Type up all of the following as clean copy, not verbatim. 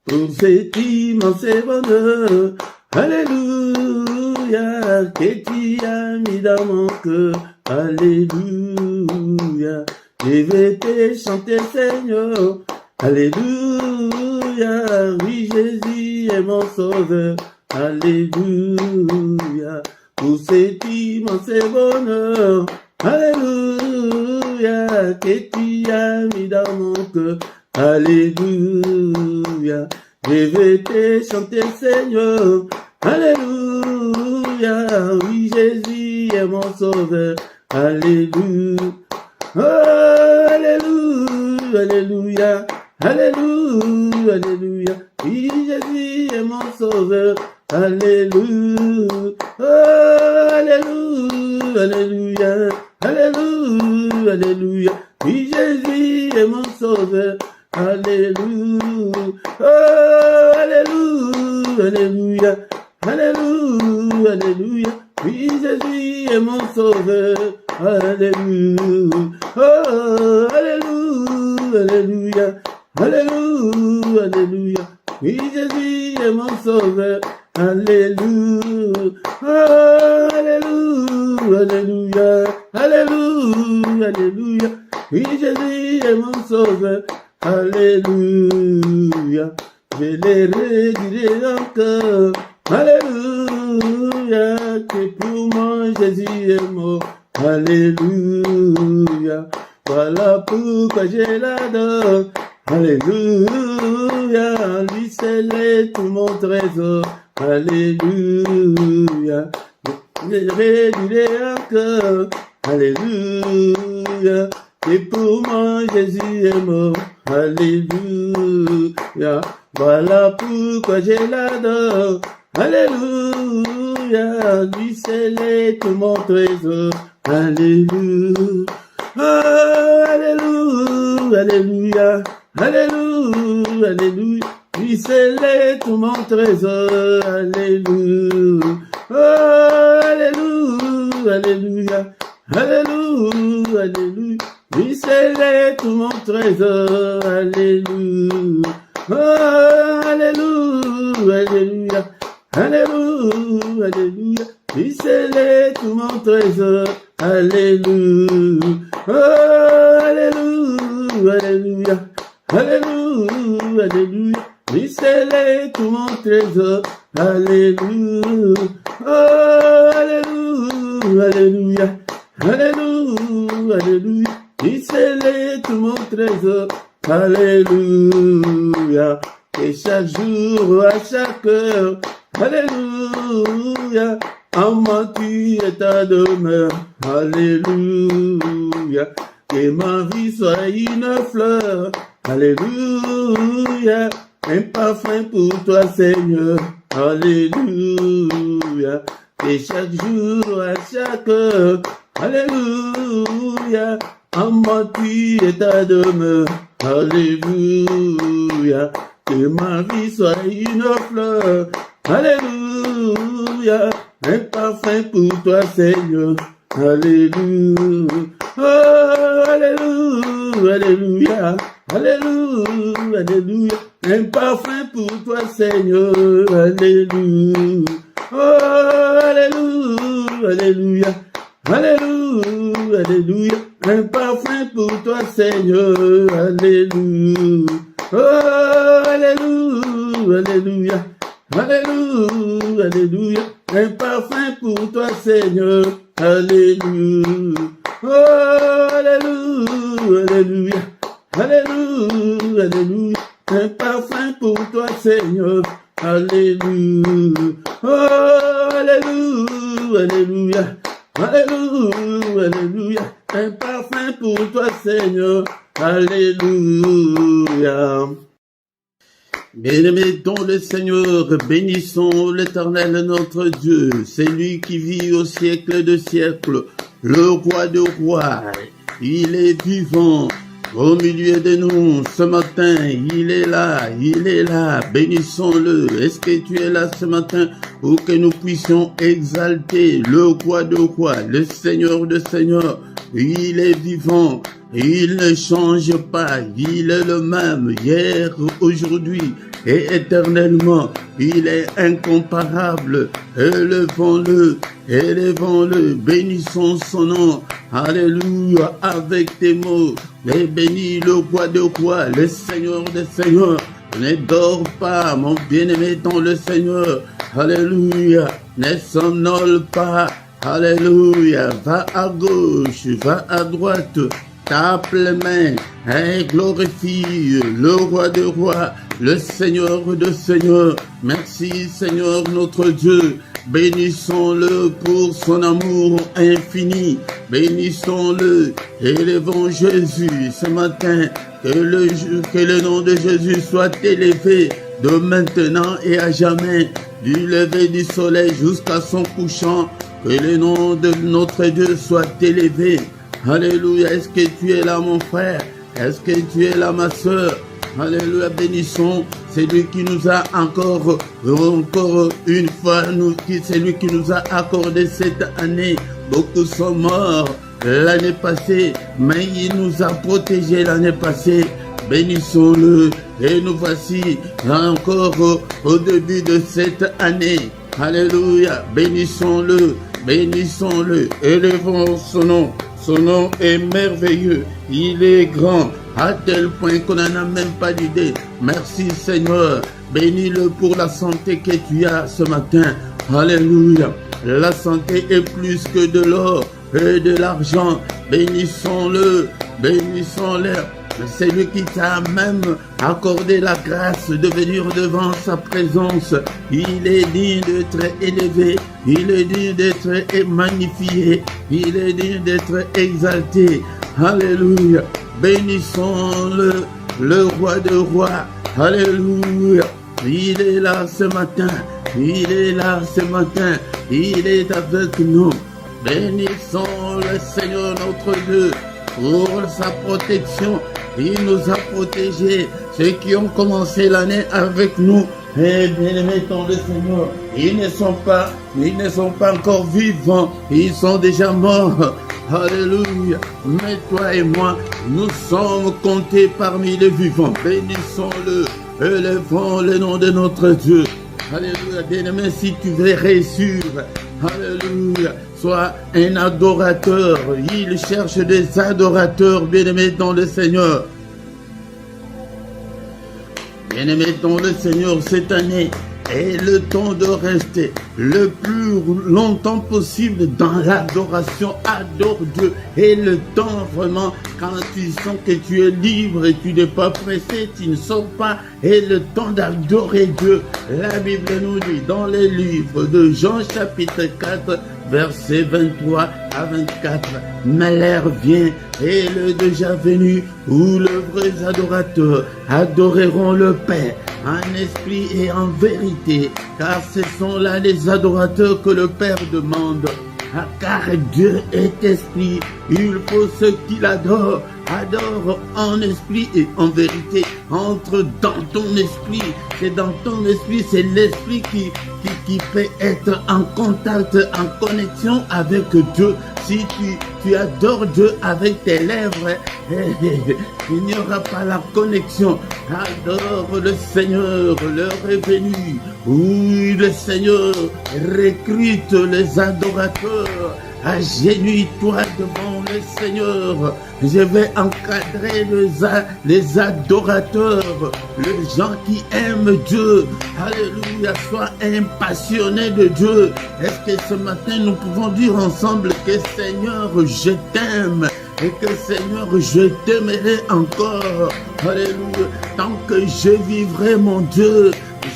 pour cet immense bonheur. Alléluia, que tu as mis dans mon cœur. Alléluia, je vais te chanter, Seigneur. Alléluia, oui, Jésus est mon sauveur. Alléluia, pour cet immense bonheur. Alléluia, que tu as mis dans mon cœur. Alléluia, je vais te chanter, Seigneur. Alléluia, oui, Jésus est mon sauveur. Alléluia, oh, alléluia, alléluia, alléluia, alléluia, oui, Jésus est mon sauveur. Alléluia, oh, alléluia, alléluia, alléluia, alléluia, oui, Jésus est mon sauveur. Alléluia, oh, alléluia, alléluia, alléluia, alléluia, oui, Jésus est mon sauveur. Alléluia, oh, alléluia, alléluia, alléluia, alléluia, oui, Jésus est mon sauveur. Alléluia, oh, alléluia, alléluia, alléluia, alléluia, oui, Jésus est mon sauveur. Alléluia, je les redirai encore. Alléluia, que pour moi Jésus est mort. Alléluia, voilà pourquoi je l'adore. Alléluia, lui seul est tout mon trésor. Alléluia, je les redirai encore. Alléluia, et pour moi Jésus est mort. Alléluia, voilà pourquoi je l'adore. Alléluia, lui seul est tout mon trésor. Alléluia, oh, alléluia, alléluia, alléluia, alléluia, lui seul est tout mon trésor. Alléluia, oh, alléluia, alléluia, alléluia, alléluia, lui seul est tout mon trésor. Alléluia, oh, alléluia, alléluia, alléluia, alléluia, lui seul est tout mon trésor. Alléluia, oh, alléluia, alléluia, alléluia, alléluia, lui seul est tout mon trésor. Alléluia, oh, alléluia, alléluia, alléluia, alléluia, lui seul est tout mon trésor. Alléluia, et chaque jour, à chaque heure, alléluia, en moi tu es ta demeure. Alléluia, que ma vie soit une fleur. Alléluia, un parfum pour toi, Seigneur. Alléluia, et chaque jour, à chaque heure, alléluia, en moi tu es ta demeure. Alléluia, que ma vie soit une fleur. Alléluia, un parfum pour toi, Seigneur. Alléluia, oh, alléluia, alléluia, alléluia, alléluia, un parfum pour toi, Seigneur. Alléluia, oh, alléluia, alléluia, alléluia, alléluia, un parfum pour toi, Seigneur. Alléluia, oh, alléluia, alléluia, alléluia, alléluia, un parfum pour toi, Seigneur. Alléluia, oh, alléluia, alléluia, alléluia, alléluia, un parfum pour toi, Seigneur. Alléluia, oh, alléluia, alléluia, alléluia, alléluia, un parfum pour toi, Seigneur. Alléluia. Bien-aimés dans le Seigneur, bénissons l'Éternel notre Dieu, c'est lui qui vit au siècle de siècles, le roi de rois, il est vivant au milieu de nous ce matin, il est là, bénissons-le. Est-ce que tu es là ce matin pour que nous puissions exalter le roi de rois, le Seigneur de seigneurs? Il est vivant, il ne change pas, il est le même hier, aujourd'hui et éternellement. Il est incomparable. Élevons-le, élevons-le, bénissons son nom. Alléluia, avec tes mots. Et bénis le roi de rois, le Seigneur des seigneurs. Ne dors pas, mon bien-aimé dans le Seigneur. Alléluia, ne somnole pas. Alléluia, va à gauche, va à droite. Tape les mains et glorifie le roi de rois, le Seigneur de seigneurs. Merci Seigneur notre Dieu. Bénissons-le pour son amour infini. Bénissons-le. Élevons Jésus ce matin. Que le nom de Jésus soit élevé de maintenant et à jamais. Du lever du soleil jusqu'à son couchant. Que le nom de notre Dieu soit élevé. Alléluia. Est-ce que tu es là mon frère? Est-ce que tu es là ma soeur? Alléluia. Bénissons celui qui nous a encore une fois, c'est lui qui nous a accordé cette année. Beaucoup sont morts l'année passée, mais il nous a protégés l'année passée. Bénissons-le et nous voici encore au début de cette année. Alléluia. Bénissons-le, bénissons-le, élevons son nom. Son nom est merveilleux, il est grand, à tel point qu'on n'en a même pas d'idée. Merci Seigneur, bénis-le pour la santé que tu as ce matin. Alléluia, la santé est plus que de l'or et de l'argent. Bénissons-le, bénissons-le. C'est lui qui t'a même accordé la grâce de venir devant sa présence. Il est digne d'être élevé. Il est digne d'être magnifié. Il est digne d'être exalté. Alléluia. Bénissons le roi de rois. Alléluia. Il est là ce matin. Il est là ce matin. Il est avec nous. Bénissons le Seigneur notre Dieu pour sa protection. Il nous a protégés, ceux qui ont commencé l'année avec nous. Et bien-aimés dans le Seigneur, ils ne sont pas encore vivants, ils sont déjà morts. Alléluia. Mais toi et moi, nous sommes comptés parmi les vivants. Bénissons-le, élevons le nom de notre Dieu. Alléluia. Bien-aimé, si tu veux réussir, alléluia, sois un adorateur. Il cherche des adorateurs, bien-aimés dans le Seigneur. Bien-aimés dans le Seigneur, cette année est le temps de rester le plus longtemps possible dans l'adoration. Adore Dieu. Et le temps vraiment, quand tu sens que tu es libre et tu n'es pas pressé, tu ne sors pas. Et le temps d'adorer Dieu. La Bible nous dit dans les livres de Jean chapitre 4, versets 23 à 24. Mais l'heure vient et le déjà venu où les vrais adorateurs adoreront le Père en esprit et en vérité, car ce sont là les adorateurs que le Père demande. Car Dieu est esprit, il faut ceux qui l'adorent, adore en esprit et en vérité. Entre dans ton esprit, c'est dans ton esprit, c'est l'esprit qui peut être en contact, en connexion avec Dieu. Si tu adores Dieu avec tes lèvres, il n'y aura pas la connexion. Adore le Seigneur, l'heure est venue. Oui, le Seigneur recrute les adorateurs. Agenouille-toi devant le Seigneur. Je vais encadrer les adorateurs, les gens qui aiment Dieu. Alléluia, sois un passionné de Dieu. Est-ce que ce matin nous pouvons dire ensemble que Seigneur, je t'aime et que Seigneur, je t'aimerai encore. Alléluia, tant que je vivrai mon Dieu,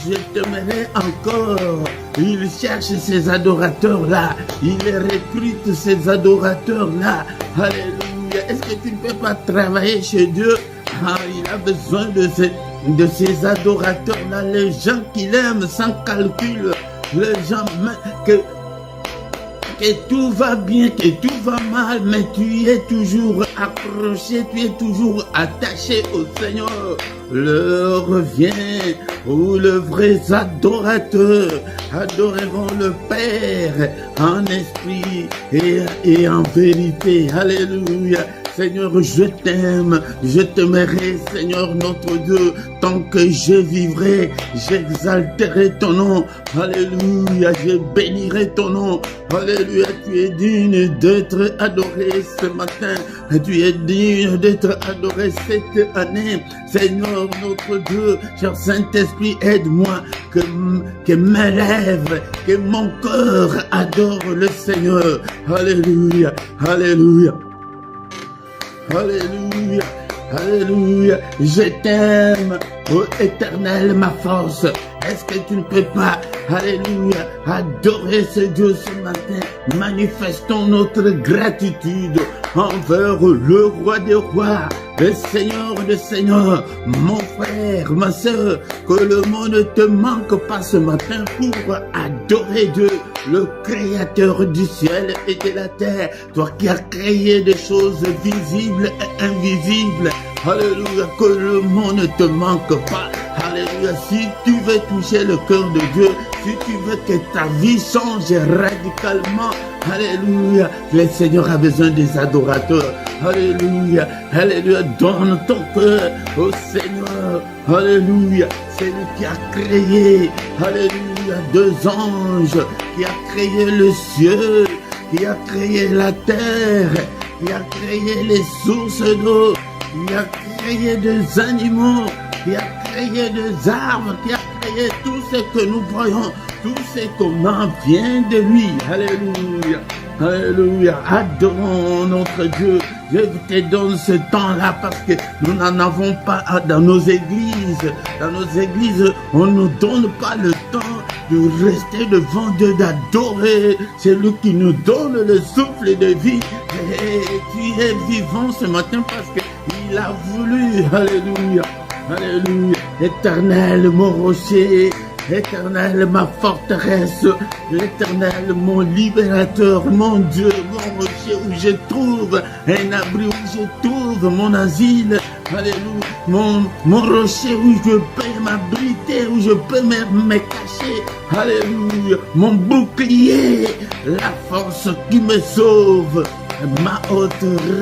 je t'aimerai encore. Il cherche ces adorateurs-là. Il recrute ces adorateurs-là. Alléluia. Est-ce que tu ne peux pas travailler chez Dieu? Il a besoin de ces adorateurs-là. Les gens qui l'aiment sans calcul. Les gens que tout va bien, que tout va mal, mais tu es toujours accroché, tu es toujours attaché au Seigneur. L'heure revient où les vrais adorateurs adoreront le Père en esprit et en vérité. Alléluia. Seigneur, je t'aime, je t'aimerai, Seigneur notre Dieu, tant que je vivrai, j'exalterai ton nom. Alléluia, je bénirai ton nom. Alléluia, tu es digne d'être adoré ce matin. Tu es digne d'être adoré cette année. Seigneur notre Dieu, cher Saint-Esprit, aide-moi que mes lèvres, que mon cœur adore le Seigneur. Alléluia, alléluia. Alléluia, alléluia, je t'aime, ô Éternel, ma force. Est-ce que tu ne peux pas, alléluia, adorer ce Dieu ce matin? Manifestons notre gratitude envers le roi des rois, le Seigneur des seigneurs, mon frère, ma soeur, que le monde ne te manque pas ce matin pour adorer Dieu, le créateur du ciel et de la terre, toi qui as créé des choses visibles et invisibles. Alléluia, que le monde ne te manque pas. Alléluia, si tu veux toucher le cœur de Dieu, si tu veux que ta vie change radicalement, alléluia, le Seigneur a besoin des adorateurs. Alléluia, alléluia, donne ton cœur au Seigneur. Alléluia, c'est lui qui a créé, alléluia, deux anges, qui a créé le ciel, qui a créé la terre, qui a créé les sources d'eau, qui a créé des animaux, qui a créé des arbres, qui a créé tout ce que nous voyons, tout ce qu'on en vient de lui. Alléluia, alléluia, adorons notre Dieu. Je te donne ce temps-là parce que nous n'en avons pas dans nos églises. Dans nos églises, on ne nous donne pas le temps de rester devant Dieu, d'adorer. C'est lui qui nous donne le souffle de vie. Et tu es vivant ce matin parce qu'il a voulu. Alléluia. Alléluia, Éternel, mon rocher, Éternel, ma forteresse, l'Éternel, mon libérateur, mon Dieu, mon rocher où je trouve un abri, où je trouve mon asile. Alléluia, mon rocher où je peux m'abriter, où je peux me cacher. Alléluia, mon bouclier, la force qui me sauve. Ma haute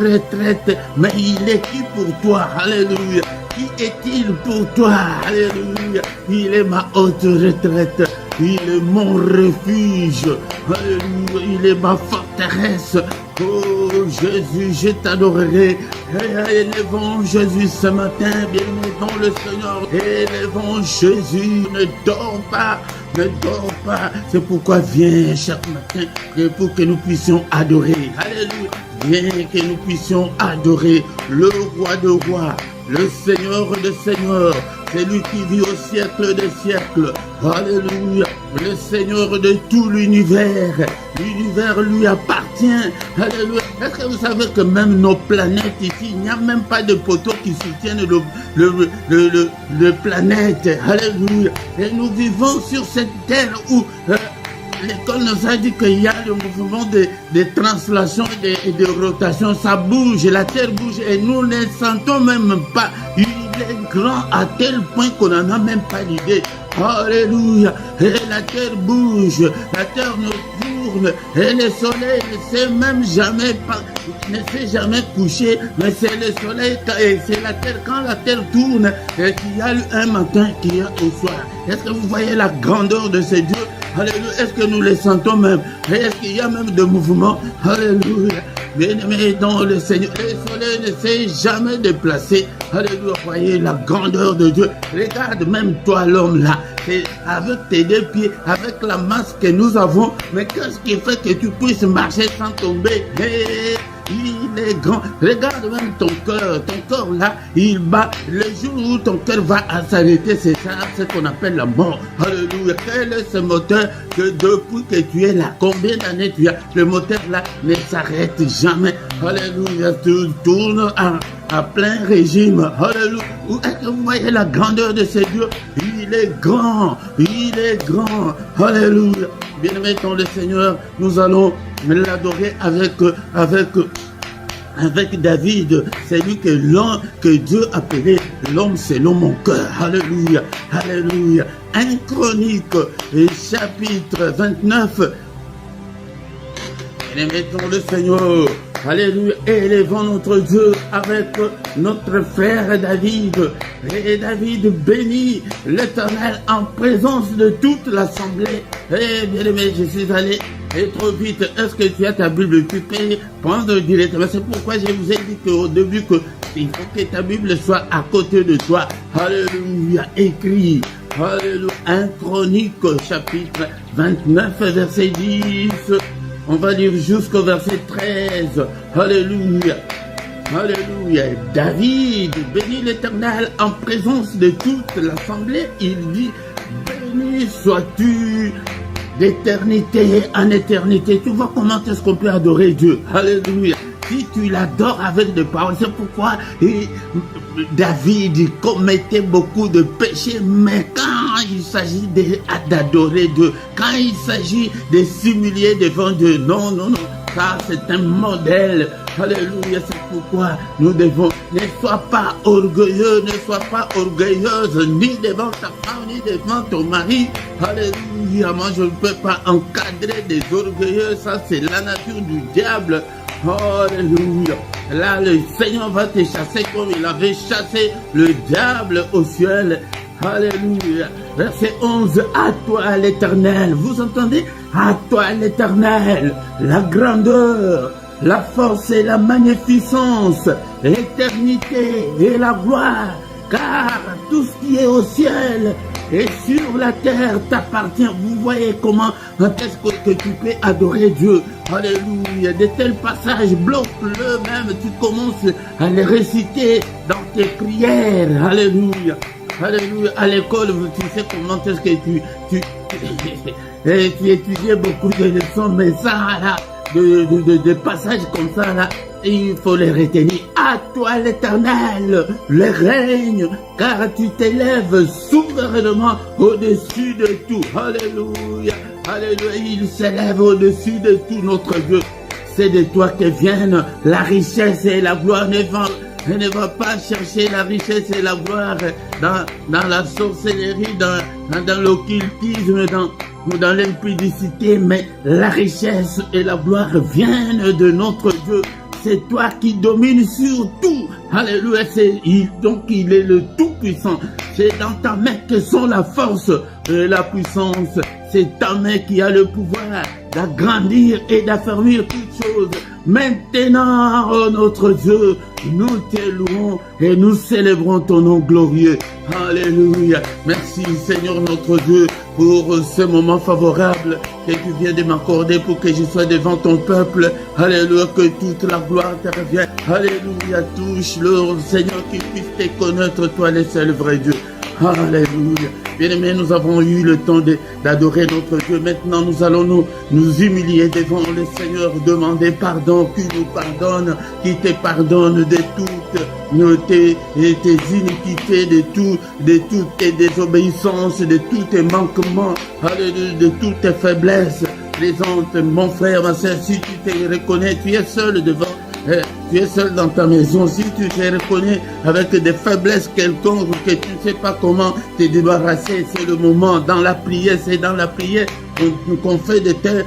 retraite, mais il est qui pour toi? Alléluia. Qui est-il pour toi? Alléluia. Il est ma haute retraite. Il est mon refuge. Alléluia. Il est ma forteresse. Oh Jésus, je t'adorerai. Élevons Jésus ce matin. Bien-aimé dans le Seigneur. Élevons Jésus. Ne dors pas. Ne dors pas. C'est pourquoi viens chaque matin pour que nous puissions adorer. Alléluia. Viens que nous puissions adorer le roi de rois, le Seigneur des seigneurs, c'est lui qui vit au siècle des siècles. Alléluia, le Seigneur de tout l'univers. L'univers lui appartient. Alléluia. Est-ce que vous savez que même nos planètes ici, il n'y a même pas de poteaux qui soutiennent le planète. Alléluia. Et nous vivons sur cette terre où l'école nous a dit qu'il y a le mouvement de translation et de rotation. Ça bouge, la terre bouge et nous ne sentons même pas. Il est grand à tel point qu'on n'en a même pas l'idée. Alléluia. Et la terre bouge, la terre nous tourne et le soleil ne s'est jamais couché, mais c'est le soleil et c'est la terre. Quand la terre tourne, et qu'il y a un matin, qu'il y a au soir. Est-ce que vous voyez la grandeur de ces dieux? Alléluia. Est-ce que nous les sentons même? Et est-ce qu'il y a même de mouvement? Alléluia. Bien-aimé dans le Seigneur, le soleil ne s'est jamais déplacé. Alléluia. Voyez la grandeur de Dieu. Regarde même toi l'homme là. Et avec tes deux pieds, avec la masse que nous avons, mais qu'est-ce qui fait que tu puisses marcher sans tomber? Et il est grand. Regarde même ton corps là, il bat. Le jour où ton cœur va s'arrêter, c'est ça, ce qu'on appelle la mort. Alléluia. Quel est ce moteur que depuis que tu es là, combien d'années tu as? Le moteur là ne s'arrête jamais. Alléluia. Tu tournes à plein régime. Alléluia. Est-ce que vous voyez la grandeur de ces dieux? Il est grand. Il est grand. Alléluia. Bien-aimé dans le Seigneur, nous allons l'adorer avec David. C'est lui que Dieu appelait l'homme selon mon cœur. Alléluia. Alléluia. 1 Chronique, chapitre 29. Bien-aimé dans le Seigneur. Alléluia. élevons notre Dieu avec notre frère David. Et David bénit l'Éternel en présence de toute l'assemblée. Eh bien aimé, je suis allé trop vite. Est-ce que tu as ta Bible? Tu peux prendre directement. C'est pourquoi je vous ai dit qu'au début, il faut que ta Bible soit à côté de toi. Alléluia. Écrit. Alléluia. 1 Chronique, chapitre 29, verset 10. On va lire jusqu'au verset 13. Alléluia. Alléluia. David bénit l'Éternel en présence de toute l'assemblée. Il dit, béni sois-tu d'éternité en éternité. Tu vois comment est-ce qu'on peut adorer Dieu. Alléluia. Si tu l'adores avec des paroles, c'est pourquoi David commettait beaucoup de péchés, mais quand il s'agit d'adorer Dieu, quand il s'agit de s'humilier devant Dieu, non, non, non, ça c'est un modèle. Alléluia, c'est pourquoi nous devons, ne sois pas orgueilleux, ne sois pas orgueilleuse, ni devant ta femme, ni devant ton mari. Alléluia, moi je ne peux pas encadrer des orgueilleux, ça c'est la nature du diable. Alléluia. Là, le Seigneur va te chasser comme il avait chassé le diable au ciel. Alléluia. Verset 11. À toi l'Éternel. Vous entendez? À toi l'Éternel. La grandeur, la force et la magnificence, l'éternité et la gloire. Car tout ce qui est au ciel et sur la terre t'appartient. Vous voyez comment est-ce que tu peux adorer Dieu. Alléluia. De tels passages, bloque-le même. Tu commences à les réciter dans tes prières. Alléluia. Alléluia. À l'école, tu sais comment est-ce que tu étudiais beaucoup de leçons, mais ça là, de passages comme ça là, il faut les retenir. À toi l'Éternel, le règne, car tu t'élèves souverainement au-dessus de tout. Alléluia. Alléluia. Il s'élève au-dessus de tout notre Dieu. C'est de toi que viennent la richesse et la gloire. Ne va pas chercher la richesse et la gloire dans la sorcellerie, dans l'occultisme, dans l'impudicité, mais la richesse et la gloire viennent de notre Dieu. C'est toi qui domines sur tout. Alléluia. Donc il est le Tout-Puissant. C'est dans ta main que sont la force et la puissance. C'est ta main qui a le pouvoir d'agrandir et d'affermir toutes choses. Maintenant, oh notre Dieu, nous t'élouons et nous célébrons ton nom glorieux. Alléluia. Merci Seigneur notre Dieu pour ce moment favorable que tu viens de m'accorder pour que je sois devant ton peuple. Alléluia, que toute la gloire te revienne. Alléluia, touche-le Seigneur, qu'il puisse te connaître toi le seul vrai Dieu. Alléluia. Bien-aimés, nous avons eu le temps d'adorer notre Dieu. Maintenant, nous allons nous humilier devant le Seigneur, demander pardon, qu'il nous pardonne, qu'il te pardonne de toutes tes iniquités, de toutes tes désobéissances, de tous tes manquements, de toutes tes faiblesses. Présente, mon frère, ma soeur, si tu te reconnais, tu es seul devant. Tu es seul dans ta maison. Si tu te reconnais avec des faiblesses quelconques, que tu ne sais pas comment te débarrasser, c'est le moment. Dans la prière, c'est dans la prière qu'on fait de te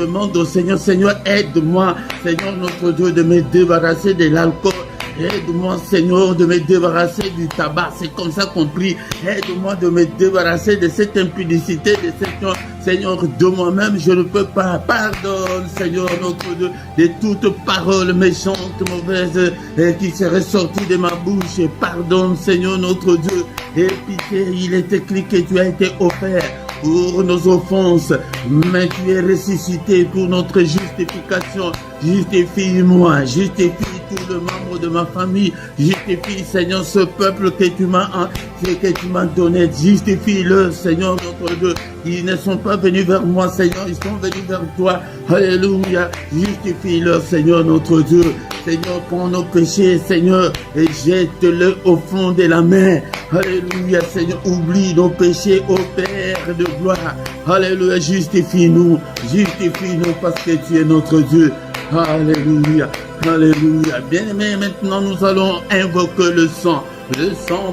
demande au Seigneur. Seigneur, aide-moi, Seigneur notre Dieu, de me débarrasser de l'alcool. Aide-moi, Seigneur, de me débarrasser du tabac. C'est comme ça qu'on prie. Aide-moi de me débarrasser de cette impudicité, de cette... Seigneur, de moi-même, je ne peux pas. Pardonne, Seigneur, notre Dieu, de toute parole méchante, mauvaise, qui serait sortie de ma bouche. Pardonne, Seigneur, notre Dieu. Et pitié, il est écrit que tu as été offert pour nos offenses, mais tu es ressuscité pour notre justification. Justifie-moi, justifie tout le membre de ma famille, justifie, Seigneur, ce peuple que tu m'as donné, justifie-le, Seigneur, notre Dieu. Ils ne sont pas venus vers moi, Seigneur, ils sont venus vers toi. Alléluia, justifie-le, Seigneur, notre Dieu. Seigneur, prends nos péchés, Seigneur, et jette-le au fond de la mer. Alléluia, Seigneur, oublie nos péchés, ô Père de gloire. Alléluia, justifie-nous parce que tu es notre Dieu. Alléluia, alléluia. Bien-aimés, maintenant nous allons invoquer le sang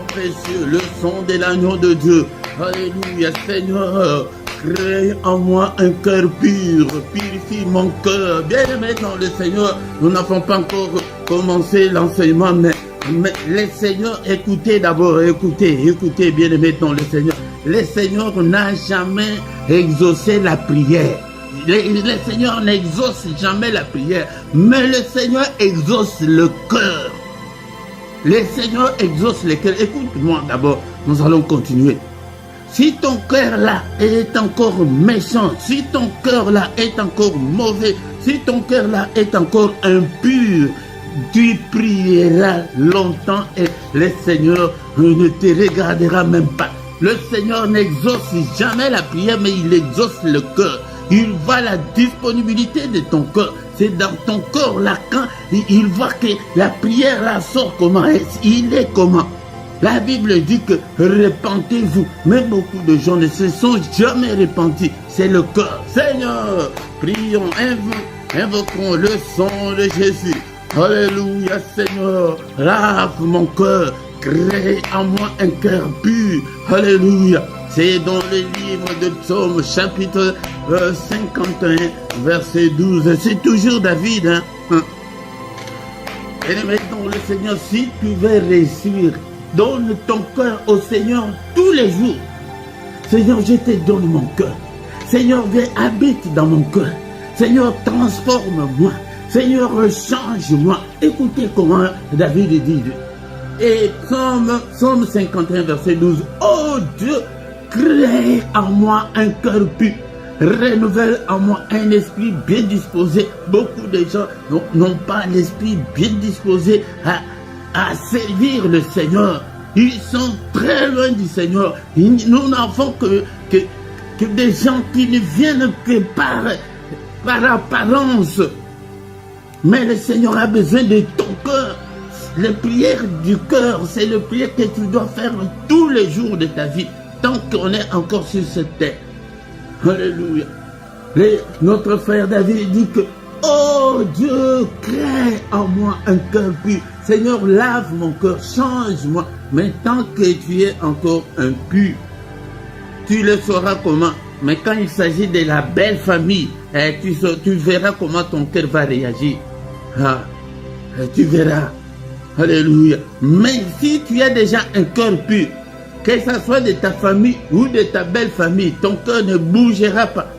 précieux, le sang de l'agneau de Dieu. Alléluia, Seigneur, crée en moi un cœur pur, purifie mon cœur. Bien-aimé dans le Seigneur, nous n'avons pas encore commencé l'enseignement, mais le Seigneur, écoutez d'abord, écoutez, bien-aimé dans le Seigneur. Le Seigneur n'a jamais exaucé la prière. Le Seigneur n'exauce jamais la prière, mais le Seigneur exauce le cœur. Le Seigneur exauce le cœur. Écoute-moi d'abord, nous allons continuer. Si ton cœur là est encore méchant, si ton cœur là est encore mauvais, si ton cœur là est encore impur, tu prieras longtemps et le Seigneur ne te regardera même pas. Le Seigneur n'exauce jamais la prière, mais il exauce le cœur. Il voit la disponibilité de ton cœur. C'est dans ton cœur là quand il voit que la prière là sort comment. Il est comment. La Bible dit que repentez-vous. Mais beaucoup de gens ne se sont jamais repentis. C'est le cœur. Seigneur, prions, invoquons le sang de Jésus. Alléluia, Seigneur, lave mon cœur, crée en moi un cœur pur. Alléluia. C'est dans le livre de Psaume, chapitre 51, verset 12. C'est toujours David. Et maintenant, le Seigneur, si tu veux réussir, donne ton cœur au Seigneur tous les jours. Seigneur, je te donne mon cœur. Seigneur, viens, habite dans mon cœur. Seigneur, transforme-moi. Seigneur, change-moi. Écoutez comment David dit. Et Psaume 51, verset 12. Oh Dieu, crée en moi un cœur pur. Renouvelle en moi un esprit bien disposé. Beaucoup de gens n'ont pas l'esprit bien disposé à servir le Seigneur. Ils sont très loin du Seigneur. Nous n'avons que des gens qui ne viennent que par apparence. Mais le Seigneur a besoin de ton cœur. Les prières du cœur, c'est le prière que tu dois faire tous les jours de ta vie, tant qu'on est encore sur cette terre. Alléluia. Notre frère David dit que, oh Dieu, crée en moi un cœur pur. Seigneur, lave mon cœur, change-moi. Mais tant que tu es encore impur, tu le sauras comment. Mais quand il s'agit de la belle famille, tu verras comment ton cœur va réagir. Tu verras. Alléluia. Mais si tu as déjà un cœur pur, que ce soit de ta famille ou de ta belle famille, ton cœur ne bougera pas.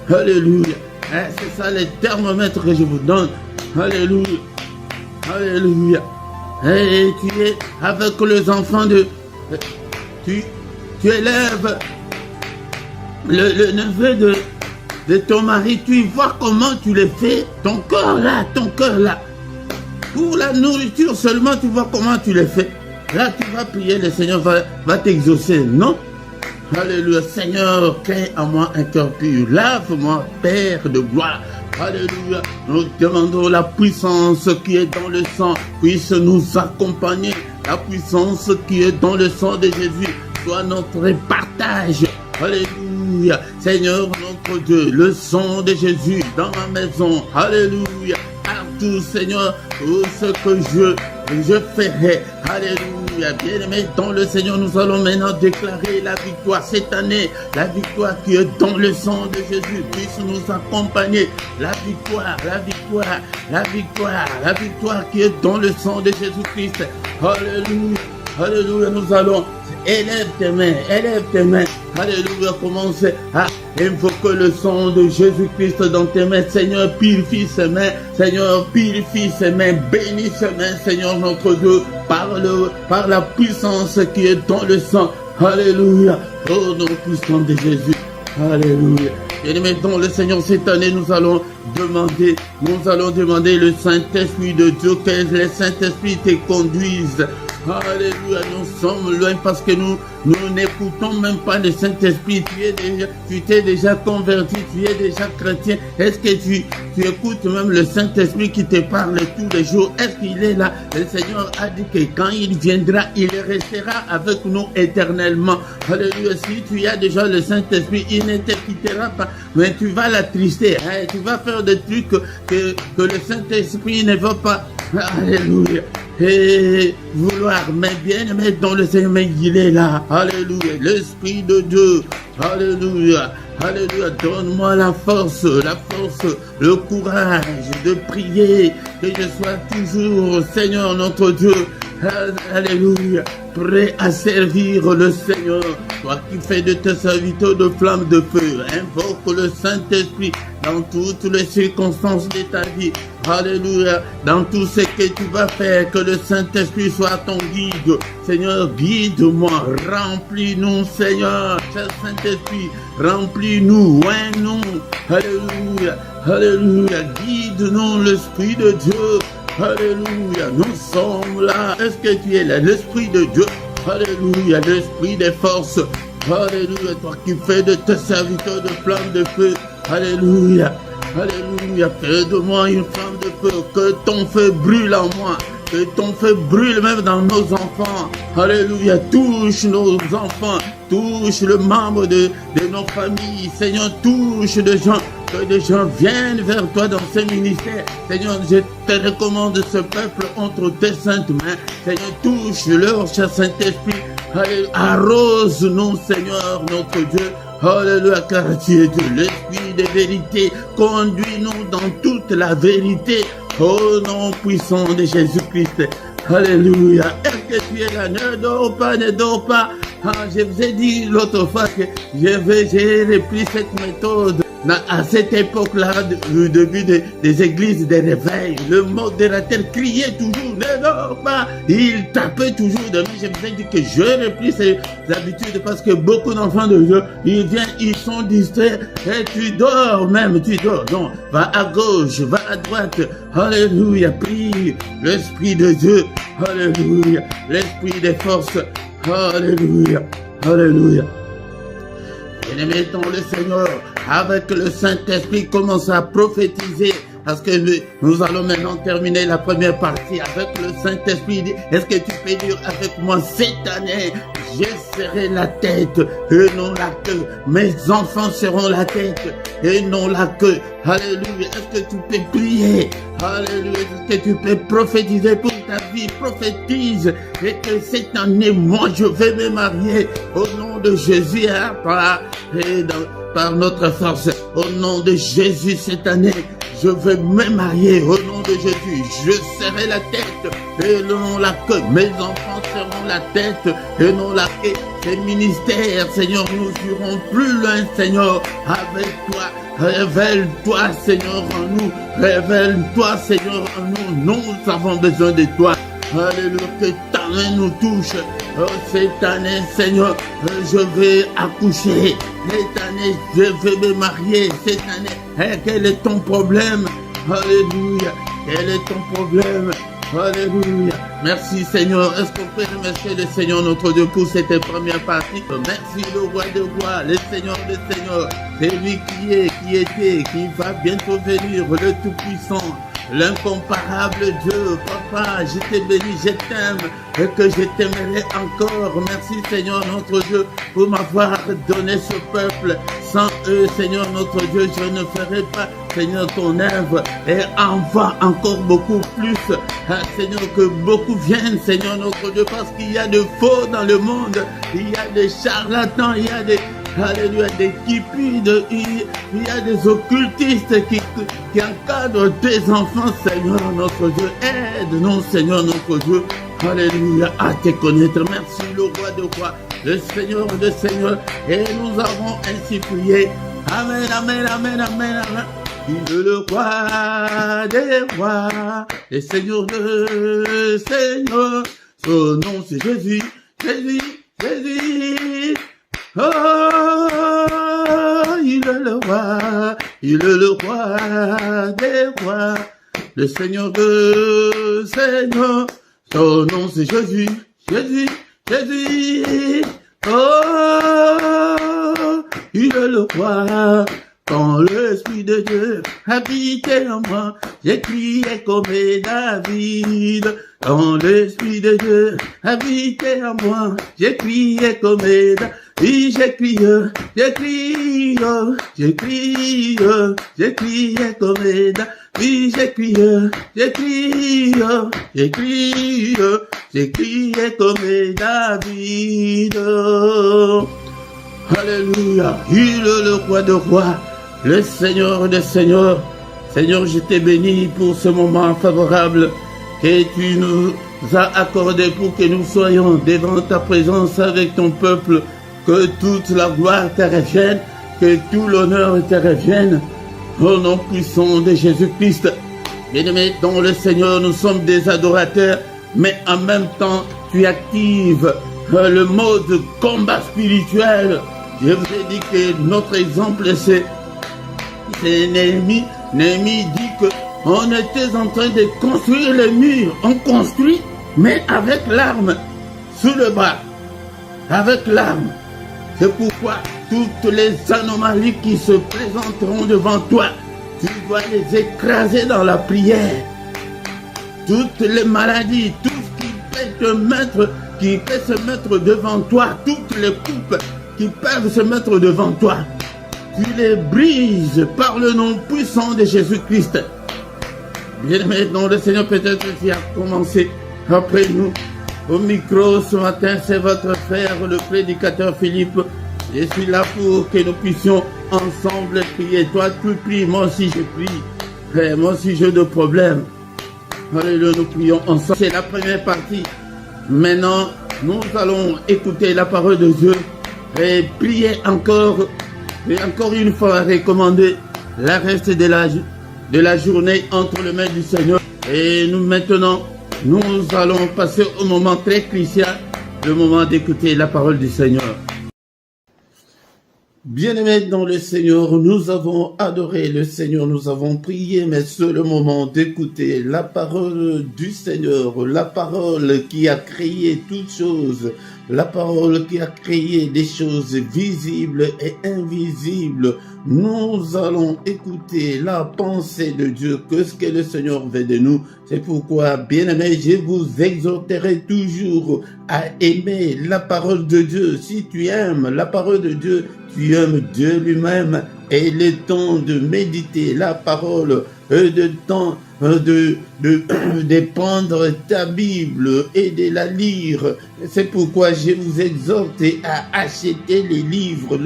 Alléluia. C'est ça le thermomètre que je vous donne. Alléluia. Alléluia. Et tu es avec les enfants de... Tu élèves le neveu de ton mari, tu vois comment tu le fais, ton cœur là. Pour la nourriture seulement, tu vois comment tu le fais. Là, tu vas prier, le Seigneur va t'exaucer, non? Alléluia. Seigneur, crée en moi un cœur pur. Lave-moi, Père de gloire. Alléluia. Nous demandons la puissance qui est dans le sang puisse nous accompagner. La puissance qui est dans le sang de Jésus soit notre partage. Alléluia. Seigneur notre Dieu, le sang de Jésus dans ma maison. Alléluia. Partout, Seigneur, tout ce que je ferai. Alléluia. Bien-aimés dans le Seigneur, nous allons maintenant déclarer la victoire cette année. La victoire qui est dans le sang de Jésus puisse nous accompagner. La victoire qui est dans le sang de Jésus-Christ. Alléluia. Alléluia. Nous allons... Élève tes mains. Alléluia. Commence à invoquer le sang de Jésus-Christ dans tes mains. Seigneur, purifie ses mains. Seigneur, purifie ses mains. Bénis ses mains, Seigneur notre Dieu, par la puissance qui est dans le sang. Alléluia. Oh, nom puissant de Jésus. Alléluia. Et maintenant, le Seigneur, cette année, nous allons demander le Saint-Esprit de Dieu, que le Saint-Esprit te conduise. Alléluia, nous sommes loin parce que nous n'écoutons même pas le Saint-Esprit. Tu t'es déjà converti, tu es déjà chrétien. Est-ce que tu écoutes même le Saint-Esprit qui te parle tous les jours? Est-ce qu'il est là? Le Seigneur a dit que quand il viendra, il restera avec nous éternellement. Alléluia, si tu as déjà le Saint-Esprit, il ne te quittera pas, mais tu vas l'attrister. Tu vas faire des trucs que le Saint-Esprit ne veut pas. Alléluia. Et vouloir, mais bien aimé dans le Seigneur, mais il est là. Alléluia. L'Esprit de Dieu. Alléluia. Alléluia, donne-moi la force, le courage de prier, que je sois toujours, Seigneur notre Dieu, alléluia, prêt à servir le Seigneur. Toi qui fais de tes serviteurs de flammes de feu, invoque le Saint-Esprit dans toutes les circonstances de ta vie. Alléluia, dans tout ce que tu vas faire, que le Saint-Esprit soit ton guide. Seigneur, guide-moi, remplis-nous, Seigneur, cher Saint-Esprit, remplis-nous, oins-nous. Alléluia, alléluia, guide-nous, l'Esprit de Dieu. Alléluia, nous sommes là. Est-ce que tu es là, l'Esprit de Dieu? Alléluia, l'Esprit des forces. Alléluia, toi qui fais de tes serviteurs de flammes de feu. Alléluia, alléluia, fais de moi une flamme de feu. Que ton feu brûle en moi. Que ton feu brûle même dans nos enfants. Alléluia, touche nos enfants. Touche le membre de nos familles. Seigneur, touche des gens. Que des gens viennent vers toi dans ce ministère. Seigneur, je te recommande ce peuple entre tes saintes mains. Seigneur, touche-leur, cher Saint-Esprit. Alléluia, arrose-nous, Seigneur, notre Dieu. Alléluia, car tu es Dieu, l'Esprit de vérité. Conduis-nous dans toute la vérité. Au nom puissant de Jésus-Christ. Alléluia. Est-ce que tu es là? Ne dors pas, ne dors pas. Je vous ai dit l'autre fois que j'ai repris cette méthode. À cette époque-là, au début des églises des réveils, le modérateur criait toujours, ne dors pas. Il tapait toujours de moi. Je vous ai dit que je repris ces habitudes parce que beaucoup d'enfants de Dieu, ils viennent, ils sont distraits et tu dors même, tu dors. Non, va à gauche, va à droite. Alléluia, prie l'Esprit de Dieu. Alléluia, l'Esprit des forces. Alléluia, alléluia. Et mettons le Seigneur avec le Saint-Esprit commence à prophétiser parce que nous allons maintenant terminer la première partie avec le Saint-Esprit. Est-ce que tu peux dire avec moi cette année, je serai la tête et non la queue. Mes enfants seront la tête et non la queue. Alléluia. Est-ce que tu peux prier? Alléluia. Est-ce que tu peux prophétiser pour ta vie? Prophétise. Et que cette année, moi, je vais me marier au nom de Jésus, hein, par notre force. Au nom de Jésus, cette année, je vais me marier au nom de Jésus. Je serai la tête et non la queue. Mes enfants seront la tête et non la queue. Ces ministères, Seigneur, nous irons plus loin, Seigneur, avec toi. Révèle-toi, Seigneur, en nous. Révèle-toi, Seigneur, en nous. Nous avons besoin de toi. Alléluia, que ta main nous touche. Oh, cette année, Seigneur, je vais accoucher. Cette année, je vais me marier. Cette année, quel est ton problème? Alléluia. Quel est ton problème? Alléluia. Merci, Seigneur. Est-ce qu'on peut remercier le Seigneur notre Dieu pour cette première partie? Merci le roi de rois, le Seigneur des seigneurs. C'est lui qui est, qui était, qui va bientôt venir, le Tout-Puissant. L'incomparable Dieu, Papa, je te bénis, je t'aime et que je t'aimerai encore. Merci Seigneur notre Dieu pour m'avoir donné ce peuple. Sans eux, Seigneur notre Dieu, je ne ferai pas, Seigneur, ton œuvre et envoie encore beaucoup plus. Seigneur, que beaucoup viennent, Seigneur notre Dieu, parce qu'il y a de faux dans le monde, il y a des charlatans, il y a des... Alléluia, des cupides, il y a des occultistes qui encadrent tes enfants, Seigneur notre Dieu. Aide-nous, Seigneur notre Dieu. Alléluia, à te connaître. Merci, le roi de rois, le Seigneur de seigneurs. Et nous avons ainsi prié. Amen, amen, amen, amen, amen. Il est le roi des rois, le Seigneur de seigneurs. Son nom c'est Jésus, Jésus, Jésus. Oh, il est le roi des rois, le Seigneur de seigneurs. Son nom c'est Jésus, Jésus, Jésus. Oh, il est le roi. Quand l'Esprit de Dieu habitait en moi, j'ai crié comme David. Quand l'Esprit de Dieu habitait en moi, j'ai crié comme David. Et j'ai crié comme David. Oui, j'ai crié comme David. Alléluia. Il est le roi de rois, le Seigneur des seigneurs. Seigneur, je t'ai béni pour ce moment favorable que tu nous as accordé pour que nous soyons devant ta présence avec ton peuple. Que toute la gloire te revienne, que tout l'honneur te revienne. Au nom puissant de Jésus-Christ. Bien-aimés, dans le Seigneur, nous sommes des adorateurs, mais en même temps, tu actives le mode combat spirituel. Je vous ai dit que notre exemple, c'est Néhémie. Néhémie dit qu'on était en train de construire le mur. On construit, mais avec l'arme sous le bras. Avec l'arme. C'est pourquoi toutes les anomalies qui se présenteront devant toi, tu dois les écraser dans la prière. Toutes les maladies, tout ce qui peut se mettre devant toi, toutes les coupes qui peuvent se mettre devant toi, tu les brises par le nom puissant de Jésus-Christ. Bien-aimé, dans le Seigneur, peut-être qui a commencé après nous. Au micro ce matin, c'est votre frère, le prédicateur Philippe. Je suis là pour que nous puissions ensemble prier. Toi, tu pries, moi aussi je prie. Moi aussi j'ai de problèmes. Alléluia, nous prions ensemble. C'est la première partie. Maintenant, nous allons écouter la parole de Dieu et prier encore. Et encore une fois, recommander la reste de la journée entre les mains du Seigneur. Et nous maintenant, nous allons passer au moment très crucial, le moment d'écouter la parole du Seigneur. Bien-aimés dans le Seigneur, nous avons adoré le Seigneur, nous avons prié, mais c'est le moment d'écouter la parole du Seigneur, la parole qui a créé toutes choses, la parole qui a créé des choses visibles et invisibles. Nous allons écouter la pensée de Dieu, que ce que le Seigneur veut de nous. C'est pourquoi, bien-aimés, je vous exhorterai toujours à aimer la parole de Dieu. Si tu aimes la parole de Dieu, tu aimes Dieu lui-même, et il est temps de méditer la parole, de temps de prendre ta Bible et de la lire. C'est pourquoi je vous exhorte à acheter les livres,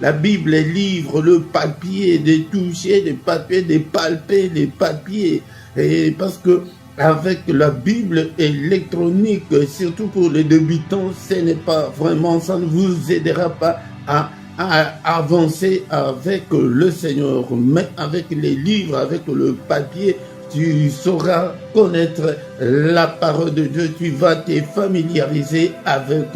la Bible, les livres, le papier, de toucher les papiers, de palper les papiers. Et parce que avec la Bible électronique, surtout pour les débutants, ce n'est pas vraiment, ça ne vous aidera pas à avancer avec le Seigneur. Mais avec les livres, avec le papier, tu sauras connaître la parole de Dieu. Tu vas te familiariser avec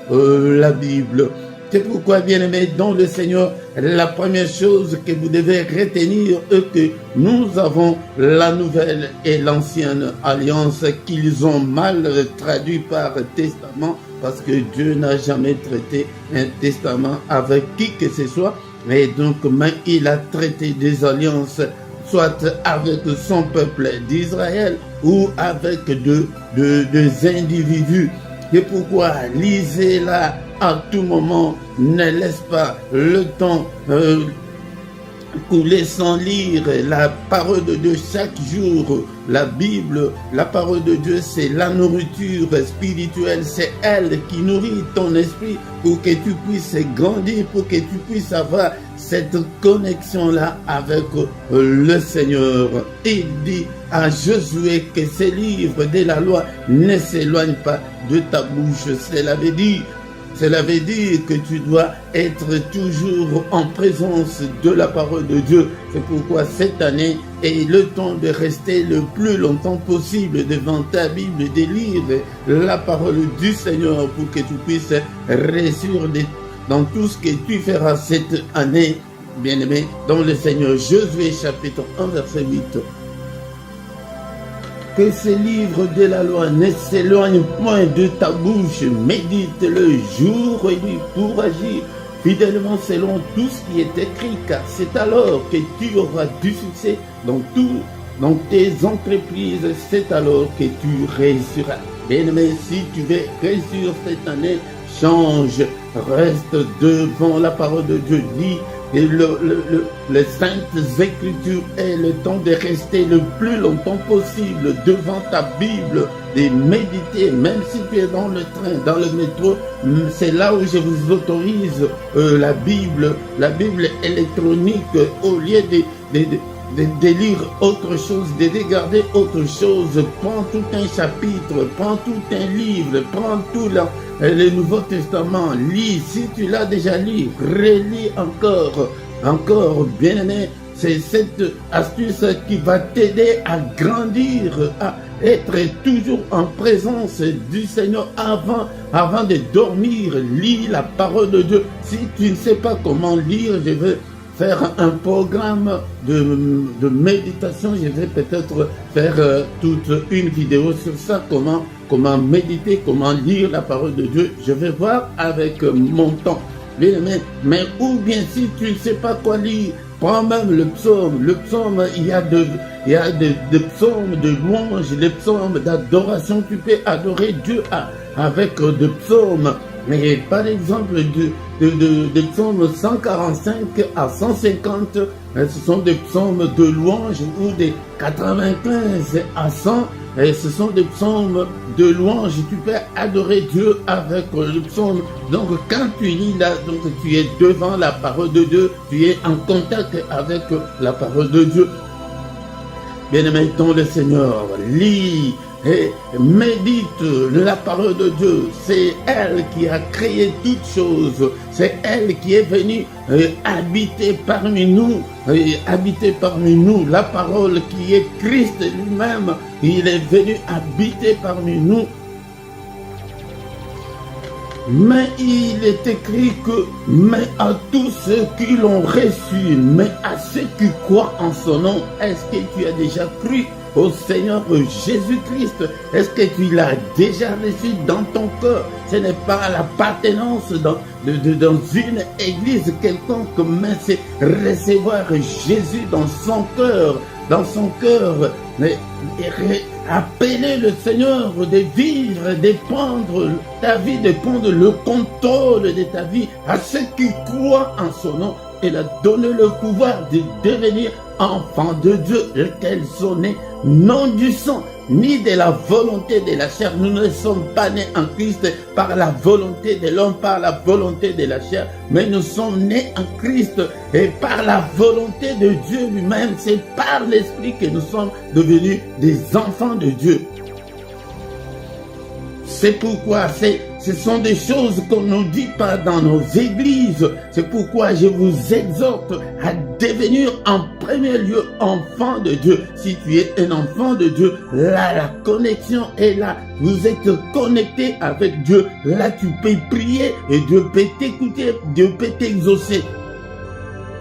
la Bible. C'est pourquoi, bien-aimés, dans le Seigneur, la première chose que vous devez retenir est que nous avons la nouvelle et l'ancienne alliance qu'ils ont mal traduit par testament, parce que Dieu n'a jamais traité un testament avec qui que ce soit. Et donc, mais il a traité des alliances, soit avec son peuple d'Israël ou avec deux individus. C'est pourquoi lisez-la à tout moment, ne laisse pas le temps couler sans lire la parole de Dieu chaque jour. La Bible, la parole de Dieu, c'est la nourriture spirituelle, c'est elle qui nourrit ton esprit pour que tu puisses grandir, pour que tu puisses avoir cette connexion-là avec le Seigneur. Il dit à Josué que ces livres de la loi ne s'éloignent pas de ta bouche. Cela veut dire que tu dois être toujours en présence de la parole de Dieu. C'est pourquoi cette année est le temps de rester le plus longtemps possible devant ta Bible, de lire la parole du Seigneur pour que tu puisses réussir dans tout ce que tu feras cette année, bien-aimé, dans le Seigneur. Josué chapitre 1 verset 8. Que ces livres de la loi ne s'éloignent point de ta bouche, médite-le jour et nuit pour agir fidèlement selon tout ce qui est écrit, car c'est alors que tu auras du succès dans tes entreprises, c'est alors que tu réussiras. Bien-aimé, si tu veux réussir cette année, change, reste devant la parole de Dieu, lis les saintes écritures est le temps de rester le plus longtemps possible devant ta Bible, de méditer, même si tu es dans le train, dans le métro, c'est là où je vous autorise la Bible électronique, au lieu de lire autre chose, de regarder autre chose. Prends tout un chapitre, prends tout un livre, prends tout le Nouveau Testament, lis. Si tu l'as déjà lu, relis encore, bien aimé. C'est cette astuce qui va t'aider à grandir, à être toujours en présence du Seigneur avant de dormir. Lis la parole de Dieu. Si tu ne sais pas comment lire, je vais faire un programme de méditation. Je vais peut-être faire toute une vidéo sur ça, comment méditer, comment lire la parole de Dieu. Je vais voir avec mon temps. Mais ou bien si tu ne sais pas quoi lire, prends même le psaume. Le psaume, il y a des psaumes de louange, des psaumes d'adoration. Tu peux adorer Dieu avec des psaumes. Mais par exemple, des psaumes 145 à 150, ce sont des psaumes de louange, ou des 95 à 100, ce sont des psaumes de louange. Tu peux adorer Dieu avec le psaume. Donc quand tu lis là, donc tu es devant la parole de Dieu, tu es en contact avec la parole de Dieu. Bien-aimé dans le Seigneur, lis et médite la parole de Dieu. C'est elle qui a créé toutes choses. C'est elle qui est venue habiter parmi nous. La parole qui est Christ lui-même. Il est venu habiter parmi nous. Mais il est écrit que, mais à tous ceux qui l'ont reçu, mais à ceux qui croient en son nom, est-ce que tu as déjà cru au Seigneur Jésus-Christ? Est-ce que tu l'as déjà reçu dans ton cœur? Ce n'est pas l'appartenance dans une église quelconque, mais c'est recevoir Jésus dans son cœur. Mais appeler le Seigneur de vivre, de prendre ta vie, de prendre le contrôle de ta vie à ceux qui croient en son nom. Il a donné le pouvoir de devenir enfants de Dieu, lesquels sont nés non du sang, ni de la volonté de la chair. Nous ne sommes pas nés en Christ par la volonté de l'homme, par la volonté de la chair, mais nous sommes nés en Christ et par la volonté de Dieu lui-même. C'est par l'Esprit que nous sommes devenus des enfants de Dieu. C'est pourquoi ce sont des choses qu'on ne dit pas dans nos églises. C'est pourquoi je vous exhorte à devenir en premier lieu enfant de Dieu. Si tu es un enfant de Dieu, là la connexion est là. Vous êtes connecté avec Dieu. Là tu peux prier et Dieu peut t'écouter, Dieu peut t'exaucer.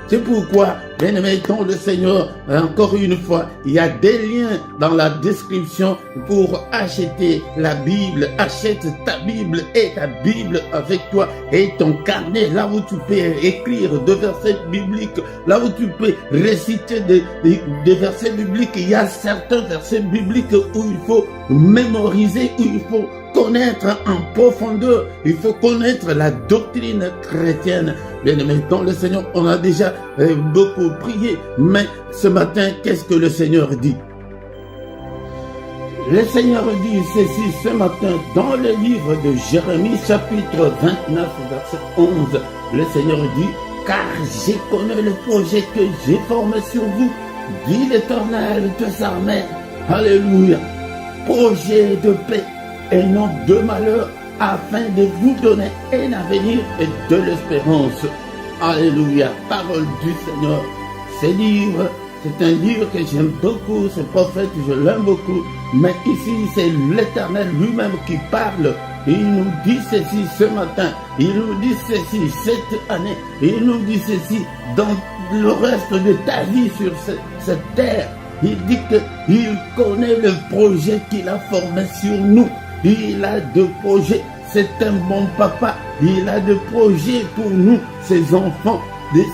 C'est pourquoi, bien-aimé dans le Seigneur, encore une fois, il y a des liens dans la description pour acheter la Bible. Achète ta Bible et ta Bible avec toi et ton carnet, là où tu peux écrire des versets bibliques, là où tu peux réciter des versets bibliques. Il y a certains versets bibliques où il faut mémoriser, où il faut connaître en profondeur, il faut connaître la doctrine chrétienne. Bien-aimé dans le Seigneur, on a déjà beaucoup prié, mais ce matin, qu'est-ce que le Seigneur dit? Le Seigneur dit ceci ce matin dans le livre de Jérémie, chapitre 29, verset 11. Le Seigneur dit, car je connais le projet que j'ai formé sur vous, dit l'Éternel des armées. Alléluia. Projet de paix et non de malheur, afin de vous donner un avenir et de l'espérance. Alléluia. Parole du Seigneur. Ce livre, c'est un livre que j'aime beaucoup, ce prophète, je l'aime beaucoup. Mais ici, c'est l'Éternel lui-même qui parle. Il nous dit ceci ce matin. Il nous dit ceci cette année. Il nous dit ceci dans le reste de ta vie sur cette terre. Il dit qu'il connaît le projet qu'il a formé sur nous. Il a des projets, c'est un bon papa. Il a des projets pour nous, ses enfants.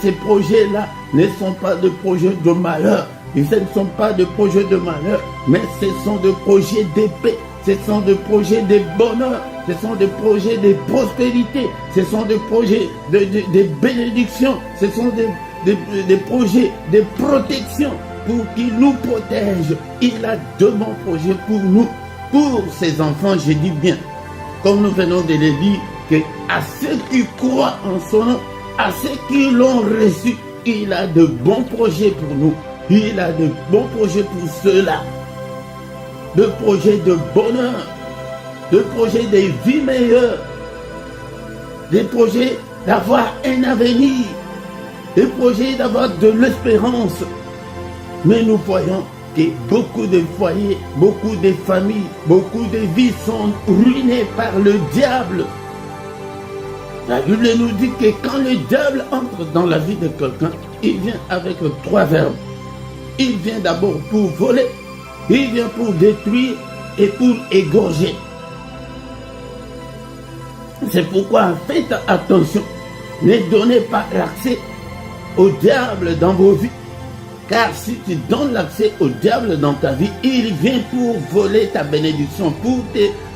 Ces projets-là ne sont pas des projets de malheur. Ce ne sont pas des projets de malheur, mais ce sont des projets de paix. Ce sont des projets de bonheur. ce sont des projets de prospérité, ce sont des projets de bénédiction, ce sont des projets de protection pour qu'il nous protège. Il a de bons projets pour nous, pour ses enfants, je dis bien, comme nous venons de le dire, que à ceux qui croient en son nom, à ceux qui l'ont reçu, il a de bons projets pour nous. Il a de bons projets pour ceux-là. De projets de bonheur, de projets de vie meilleure, des projets d'avoir un avenir, des projets d'avoir de l'espérance. Mais nous voyons que beaucoup de foyers, beaucoup de familles, beaucoup de vies sont ruinées par le diable. La Bible nous dit que quand le diable entre dans la vie de quelqu'un, il vient avec 3 verbes. Il vient d'abord pour voler, il vient pour détruire et pour égorger. C'est pourquoi faites attention, ne donnez pas l'accès au diable dans vos vies. Car si tu donnes l'accès au diable dans ta vie, il vient pour voler ta bénédiction, pour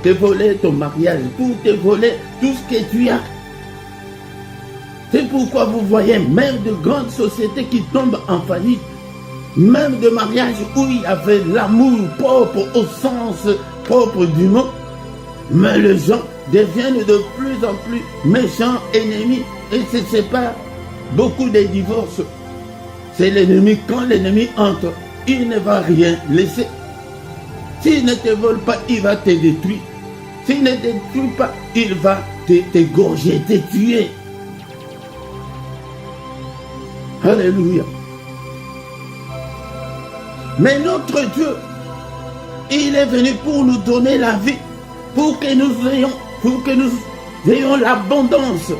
te voler ton mariage, pour te voler tout ce que tu as. C'est pourquoi vous voyez même de grandes sociétés qui tombent en faillite, même de mariages où il y avait l'amour propre au sens propre du mot, mais les gens deviennent de plus en plus méchants, ennemis, et se séparent. Beaucoup de divorces. C'est l'ennemi, quand l'ennemi entre, il ne va rien laisser. S'il ne te vole pas, il va te détruire. S'il ne te détruit pas, il va t'égorger, te tuer. Alléluia. Mais notre Dieu, il est venu pour nous donner la vie, pour que nous ayons l'abondance.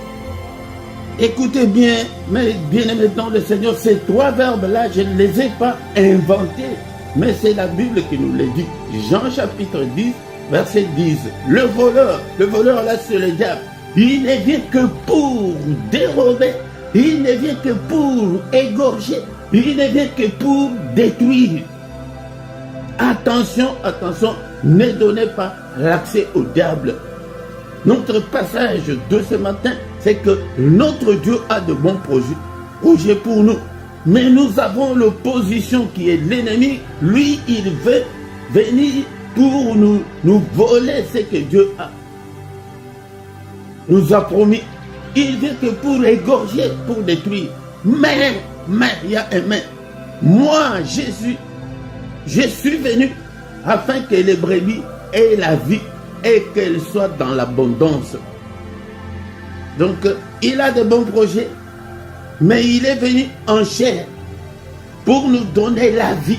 Écoutez bien, mes bien-aimés dans le Seigneur, ces 3 verbes-là, je ne les ai pas inventés, mais c'est la Bible qui nous les dit. Jean chapitre 10, verset 10. Le voleur là, c'est le diable. Il ne vient que pour dérober, il ne vient que pour égorger, il ne vient que pour détruire. Attention, attention, ne donnez pas l'accès au diable. Notre passage de ce matin, c'est que notre Dieu a de bons projets pour nous. Mais nous avons l'opposition qui est l'ennemi. Lui, il veut venir pour nous voler ce que Dieu nous a promis. Il vient que pour égorger, pour détruire. Mais, il y a un mais. Moi, je suis venu afin que les brebis aient la vie et qu'elles soient dans l'abondance. Donc, il a de bons projets, mais il est venu en chair pour nous donner la vie,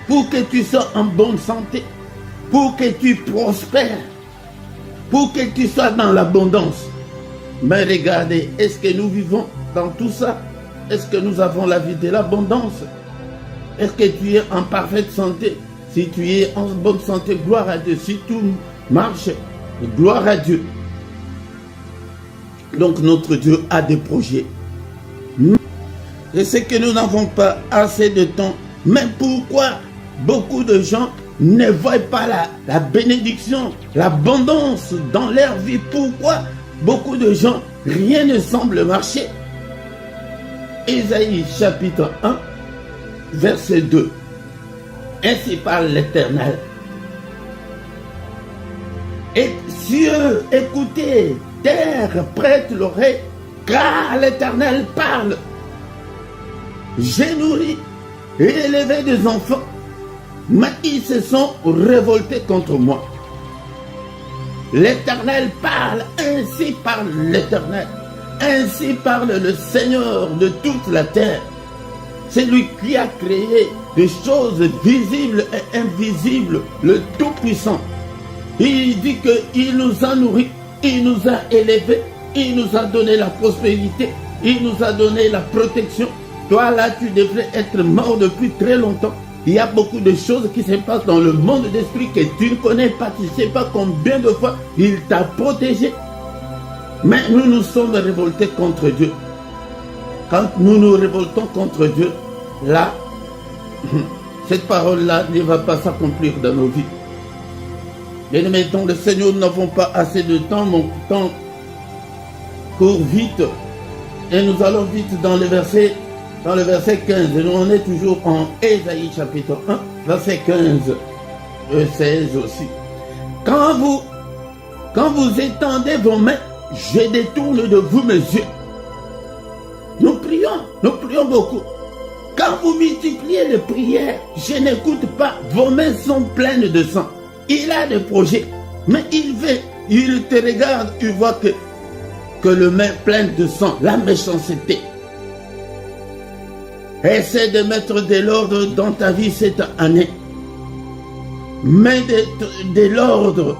pour que tu sois en bonne santé, pour que tu prospères, pour que tu sois dans l'abondance. Mais regardez, est-ce que nous vivons dans tout ça? Est-ce que nous avons la vie de l'abondance? Est-ce que tu es en parfaite santé? Si tu es en bonne santé, gloire à Dieu. Si tout marche, gloire à Dieu. Donc notre Dieu a des projets. Je sais que nous n'avons pas assez de temps. Mais pourquoi beaucoup de gens ne voient pas la bénédiction, l'abondance dans leur vie? Pourquoi beaucoup de gens, rien ne semble marcher? Ésaïe chapitre 1, verset 2. Ainsi parle l'Éternel. Et cieux, écoutez, terre, prête l'oreille, car l'Éternel parle. J'ai nourri et élevé des enfants, mais ils se sont révoltés contre moi. L'Éternel parle, ainsi parle l'Éternel. Ainsi parle le Seigneur de toute la terre. C'est lui qui a créé des choses visibles et invisibles, le Tout-Puissant. Il dit qu'il nous a nourris, il nous a élevés, il nous a donné la prospérité, il nous a donné la protection. Toi là, tu devrais être mort depuis très longtemps. Il y a beaucoup de choses qui se passent dans le monde d'esprit que tu ne connais pas. Tu ne sais pas combien de fois il t'a protégé. Mais nous nous sommes révoltés contre Dieu. Quand nous nous révoltons contre Dieu, là, cette parole-là ne va pas s'accomplir dans nos vies. Bien-aimés, dans le Seigneur, nous n'avons pas assez de temps. Mon temps court vite. Et nous allons vite dans le verset 15. Et nous, on est toujours en Ésaïe chapitre 1, verset 15 et 16 aussi. Quand vous étendez vos mains, je détourne de vous mes yeux. Nous prions beaucoup. Quand vous multipliez les prières, je n'écoute pas, vos mains sont pleines de sang. Il a des projets, mais il te regarde, il voit que le main pleine de sang, la méchanceté. Essaie de mettre de l'ordre dans ta vie cette année. Mets de l'ordre.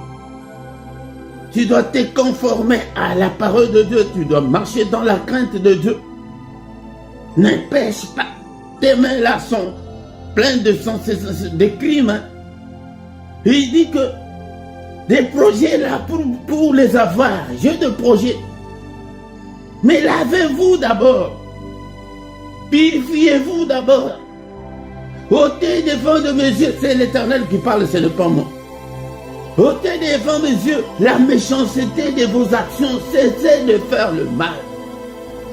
Tu dois te conformer à la parole de Dieu. Tu dois marcher dans la crainte de Dieu. Ne pêche pas. Tes mains là sont pleines de sang, des crimes. Hein. Il dit que des projets là pour les avoir. J'ai des projets. Mais lavez-vous d'abord. Purifiez-vous d'abord. Ôtez devant de mes yeux. C'est l'Éternel qui parle, ce n'est pas moi. Ôtez devant mes yeux la méchanceté de vos actions. Cessez de faire le mal.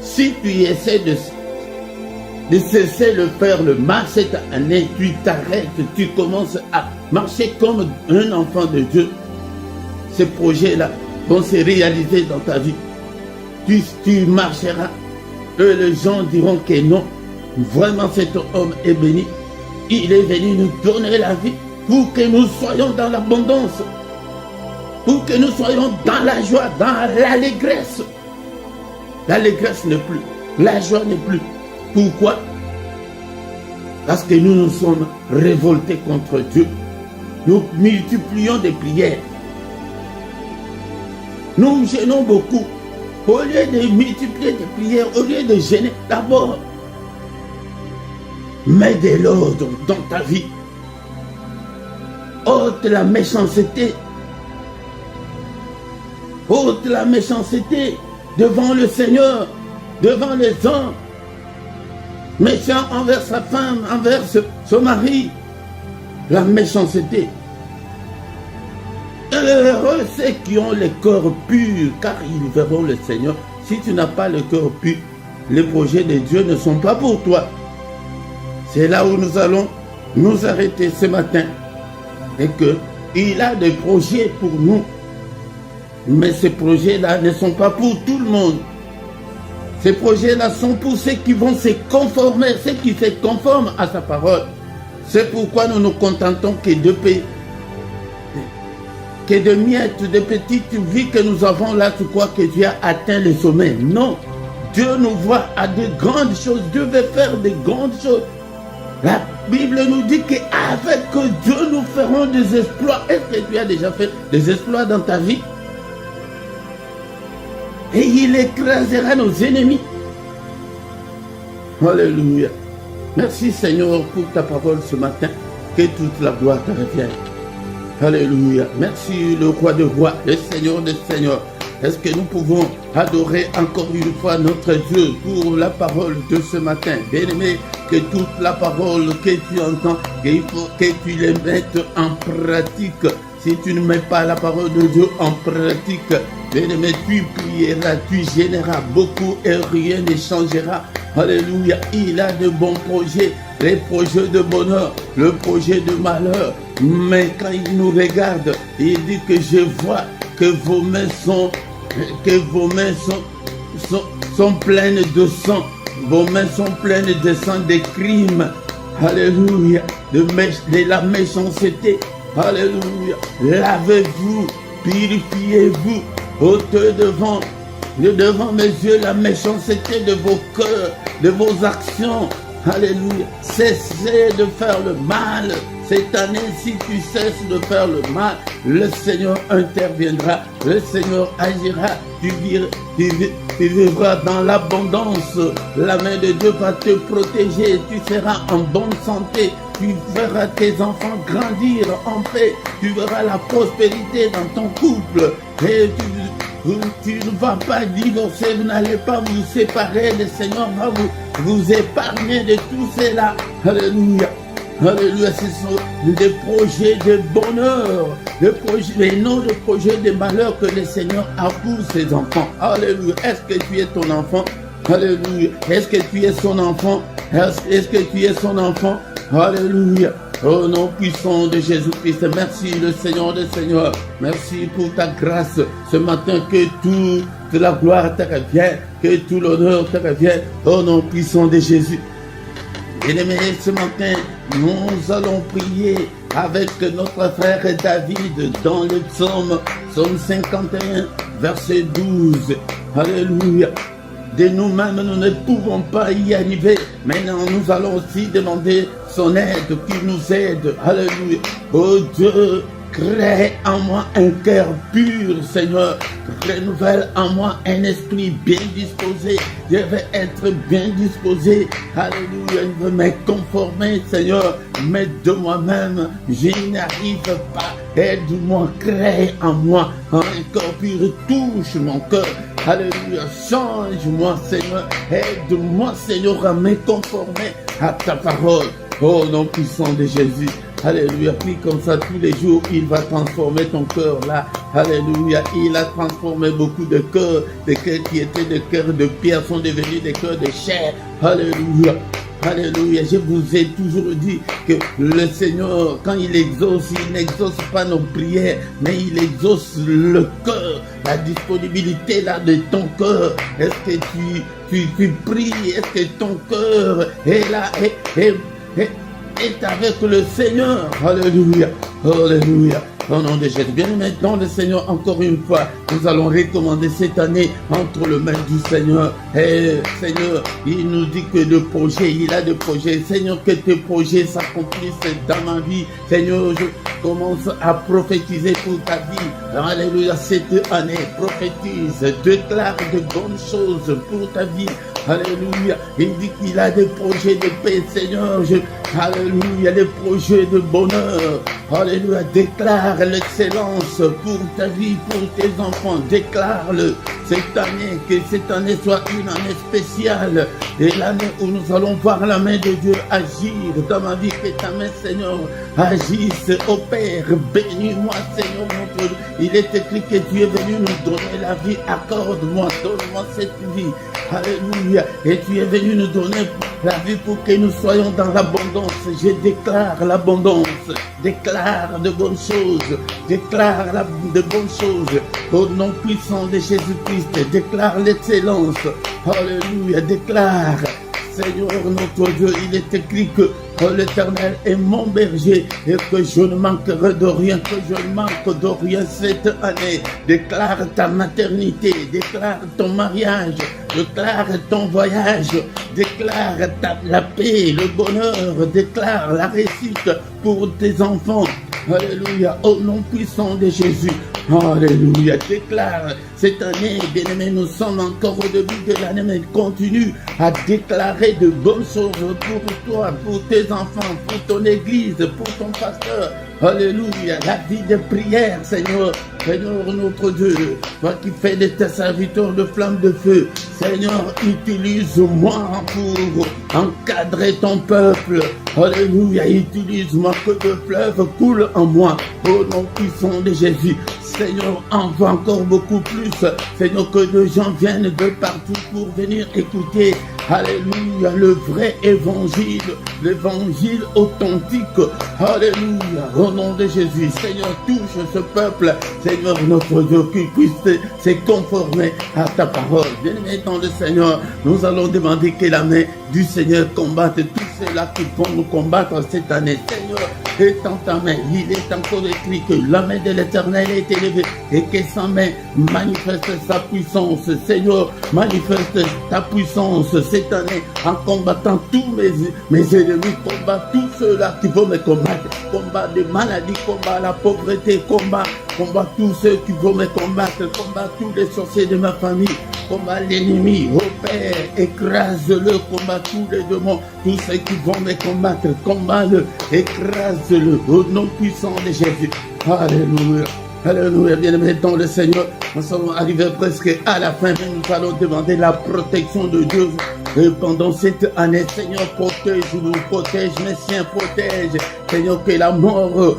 Si tu essaies de cesser de faire le mal cette année, tu t'arrêtes, tu commences à marcher comme un enfant de Dieu. Ces projets-là vont se réaliser dans ta vie. Tu marcheras. Et les gens diront que non, vraiment cet homme est béni. Il est venu nous donner la vie pour que nous soyons dans l'abondance, pour que nous soyons dans la joie, dans l'allégresse. L'allégresse n'est plus, la joie n'est plus. Pourquoi? Parce que nous nous sommes révoltés contre Dieu. Nous multiplions des prières. Nous gênons beaucoup. Au lieu de multiplier des prières, au lieu de gêner, d'abord, mets de l'ordre dans ta vie. Ôte la méchanceté. Ôte la méchanceté devant le Seigneur, devant les hommes. Méchant envers sa femme, envers son mari. La méchanceté. Heureux ceux qui ont le cœur pur, car ils verront le Seigneur. Si tu n'as pas le cœur pur, les projets de Dieu ne sont pas pour toi. C'est là où nous allons nous arrêter ce matin. Et qu'il a des projets pour nous. Mais ces projets-là ne sont pas pour tout le monde. Ces projets-là sont pour ceux qui vont se conformer, ceux qui se conforment à sa parole. C'est pourquoi nous nous contentons que de miettes, de petites vies que nous avons là, tu crois que Dieu a atteint le sommet. Non. Dieu nous voit à de grandes choses. Dieu veut faire de grandes choses. La Bible nous dit qu'avec Dieu, nous ferons des exploits. Est-ce que tu as déjà fait des exploits dans ta vie? Et il écrasera nos ennemis. Alléluia. Merci Seigneur pour ta parole ce matin. Que toute la gloire te revienne. Alléluia. Merci le roi de rois, le Seigneur des seigneurs. Est-ce que nous pouvons adorer encore une fois notre Dieu pour la parole de ce matin? Bien-aimé, que toute la parole que tu entends, qu'il faut que tu les mettes en pratique. Si tu ne mets pas la parole de Dieu en pratique, bien-aimé, tu prieras, tu gêneras beaucoup et rien ne changera. Alléluia. Il a de bons projets, les projets de bonheur, le projet de malheur. Mais quand il nous regarde, il dit que je vois que vos mains sont pleines de sang. Vos mains sont pleines de sang, des crimes. Alléluia. De la méchanceté. Alléluia. Lavez-vous, purifiez-vous. Ôtez devant mes yeux la méchanceté de vos cœurs, de vos actions. Alléluia. Cessez de faire le mal. Cette année, si tu cesses de faire le mal, le Seigneur interviendra, le Seigneur agira, tu vivras dans l'abondance. La main de Dieu va te protéger, tu seras en bonne santé, tu verras tes enfants grandir en paix, tu verras la prospérité dans ton couple, et tu ne vas pas divorcer, vous n'allez pas vous séparer, le Seigneur va vous épargner de tout cela. Alléluia. Alléluia, ce sont des projets de bonheur. et non le projet de malheur que le Seigneur a pour ses enfants. Alléluia. Est-ce que tu es ton enfant? Alléluia. Est-ce que tu es son enfant? Est-ce que tu es son enfant? Alléluia. Au nom puissant de Jésus-Christ, merci le Seigneur des Seigneurs. Merci pour ta grâce ce matin, que toute la gloire te revienne, que tout l'honneur te revienne. Au nom puissant de Jésus. Bien-aimés, ce matin, nous allons prier avec notre frère David dans le psaume 51, verset 12. Alléluia. De nous-mêmes, nous ne pouvons pas y arriver. Maintenant, nous allons aussi demander son aide, qu'il nous aide. Alléluia. Oh Dieu, crée en moi un cœur pur, Seigneur. Renouvelle en moi un esprit bien disposé. Je vais être bien disposé. Alléluia. Je veux me conformer, Seigneur. Mais de moi-même, je n'arrive pas. Aide-moi, crée en moi un cœur pur. Touche mon cœur. Alléluia. Change-moi, Seigneur. Aide-moi, Seigneur, à me conformer à ta parole. Oh, nom puissant de Jésus. Alléluia. Prie comme ça tous les jours. Il va transformer ton cœur là. Alléluia. Il a transformé beaucoup de cœurs. Des cœurs qui étaient des cœurs de pierre sont devenus des cœurs de chair. Alléluia. Alléluia. Je vous ai toujours dit que le Seigneur, quand il exauce, il n'exauce pas nos prières, mais il exauce le cœur, la disponibilité là de ton cœur. Est-ce que tu pries? Est-ce que ton cœur est là, est avec le Seigneur? Alléluia. Alléluia. Au nom de Jésus. Bien maintenant, le Seigneur, encore une fois, nous allons recommander cette année entre les mains du Seigneur. Et Seigneur, il nous dit que le projet, il a des projets. Seigneur, que tes projets s'accomplissent dans ma vie. Seigneur, je commence à prophétiser pour ta vie. Alléluia, cette année, prophétise, déclare de bonnes choses pour ta vie. Alléluia. Il dit qu'il a des projets de paix, Seigneur. Alléluia, des projets de bonheur. Alléluia. Déclare l'excellence pour ta vie, pour tes enfants. Déclare-le cette année, que cette année soit une année spéciale. Et l'année où nous allons voir la main de Dieu agir dans ma vie. Que ta main, Seigneur, agisse au Père. Bénis-moi, Seigneur, mon Dieu. Il est écrit que tu es venu nous donner la vie. Accorde-moi, donne-moi cette vie. Alléluia. Et tu es venu nous donner la vie pour que nous soyons dans l'abondance. Je déclare l'abondance. Déclare de bonnes choses. Déclare de bonnes choses. Au nom puissant de Jésus-Christ. Déclare l'excellence. Alléluia. Déclare. Seigneur notre Dieu, il est écrit que l'Éternel est mon berger et que je ne manquerai de rien, que je ne manque de rien cette année. Déclare ta maternité, déclare ton mariage, déclare ton voyage, déclare la paix, le bonheur, déclare la réussite pour tes enfants. Alléluia, au nom puissant de Jésus. Alléluia, déclare cette année, bien-aimés, nous sommes encore au début de l'année, mais continue à déclarer de bonnes choses pour toi, pour tes enfants, pour ton église, pour ton pasteur. Alléluia, la vie de prière, Seigneur, Seigneur notre Dieu, toi qui fais de tes serviteurs de flammes de feu, Seigneur, utilise-moi pour encadrer ton peuple. Alléluia, utilise-moi que le fleuve coule en moi, au nom puissant de Jésus. Seigneur, envoie encore beaucoup plus. Seigneur, que de gens viennent de partout pour venir écouter. Alléluia, le vrai évangile, l'évangile authentique. Alléluia, au nom de Jésus. Seigneur, touche ce peuple. Seigneur, notre Dieu, qui puisse se conformer à ta parole. Bien-aimé dans le Seigneur, nous allons demander que la main du Seigneur combatte tous ceux-là qui vont nous combattre cette année. Seigneur, étends ta main. Il est encore écrit que la main de l'Éternel est élevée et que sa main manifeste sa puissance. Seigneur, manifeste ta puissance cette année en combattant tous mes ennemis. Combat tous ceux-là qui vont me combattre. Combat des maladies, combat la pauvreté, combat tous ceux qui vont me combattre. Combat tous les sorciers de ma famille. Combat l'ennemi, ô Père, écrase-le, combat tous les démons, tous ceux qui vont me combattre, combat-le, écrase-le, au nom puissant de Jésus. Alléluia. Alléluia, bien-aimés dans le Seigneur, nous sommes arrivés presque à la fin, mais nous allons demander la protection de Dieu. Et pendant cette année, Seigneur, protège-nous, protège mes siens, protège. Seigneur, que la mort,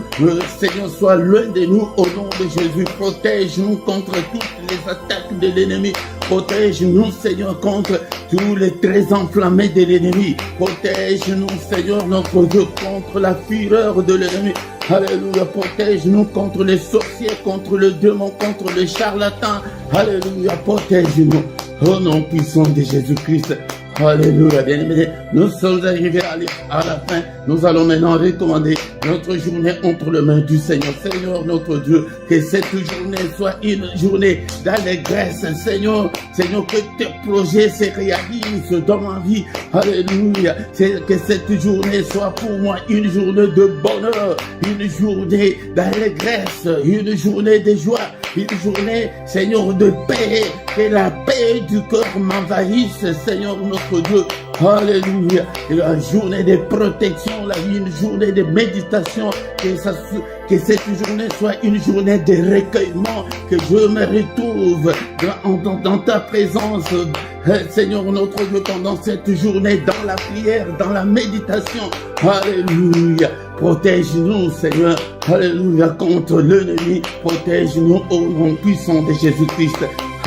Seigneur, soit loin de nous au nom de Jésus. Protège-nous contre toutes les attaques de l'ennemi. Protège-nous, Seigneur, contre tous les traits enflammés de l'ennemi. Protège-nous, Seigneur, notre Dieu, contre la fureur de l'ennemi. Alléluia, protège-nous contre les sorciers, contre le démon, contre les charlatans. Alléluia, protège-nous. Au nom puissant de Jésus-Christ. Alléluia, bien-aimés, nous sommes arrivés à la fin. Nous allons maintenant recommander notre journée entre les mains du Seigneur. Seigneur, notre Dieu, que cette journée soit une journée d'allégresse. Seigneur, que tes projets se réalisent dans ma vie. Alléluia. Que cette journée soit pour moi une journée de bonheur, une journée d'allégresse, une journée de joie, une journée, Seigneur, de paix. Que la paix du cœur m'envahisse, Seigneur, notre Dieu. Alléluia. Et la journée de protection, une journée de méditation, que cette journée soit une journée de recueillement, que je me retrouve dans ta présence, Seigneur notre Dieu, pendant cette journée, dans la prière, dans la méditation. Alléluia. Protège-nous, Seigneur. Alléluia. Contre l'ennemi. Protège-nous au nom puissant de Jésus-Christ.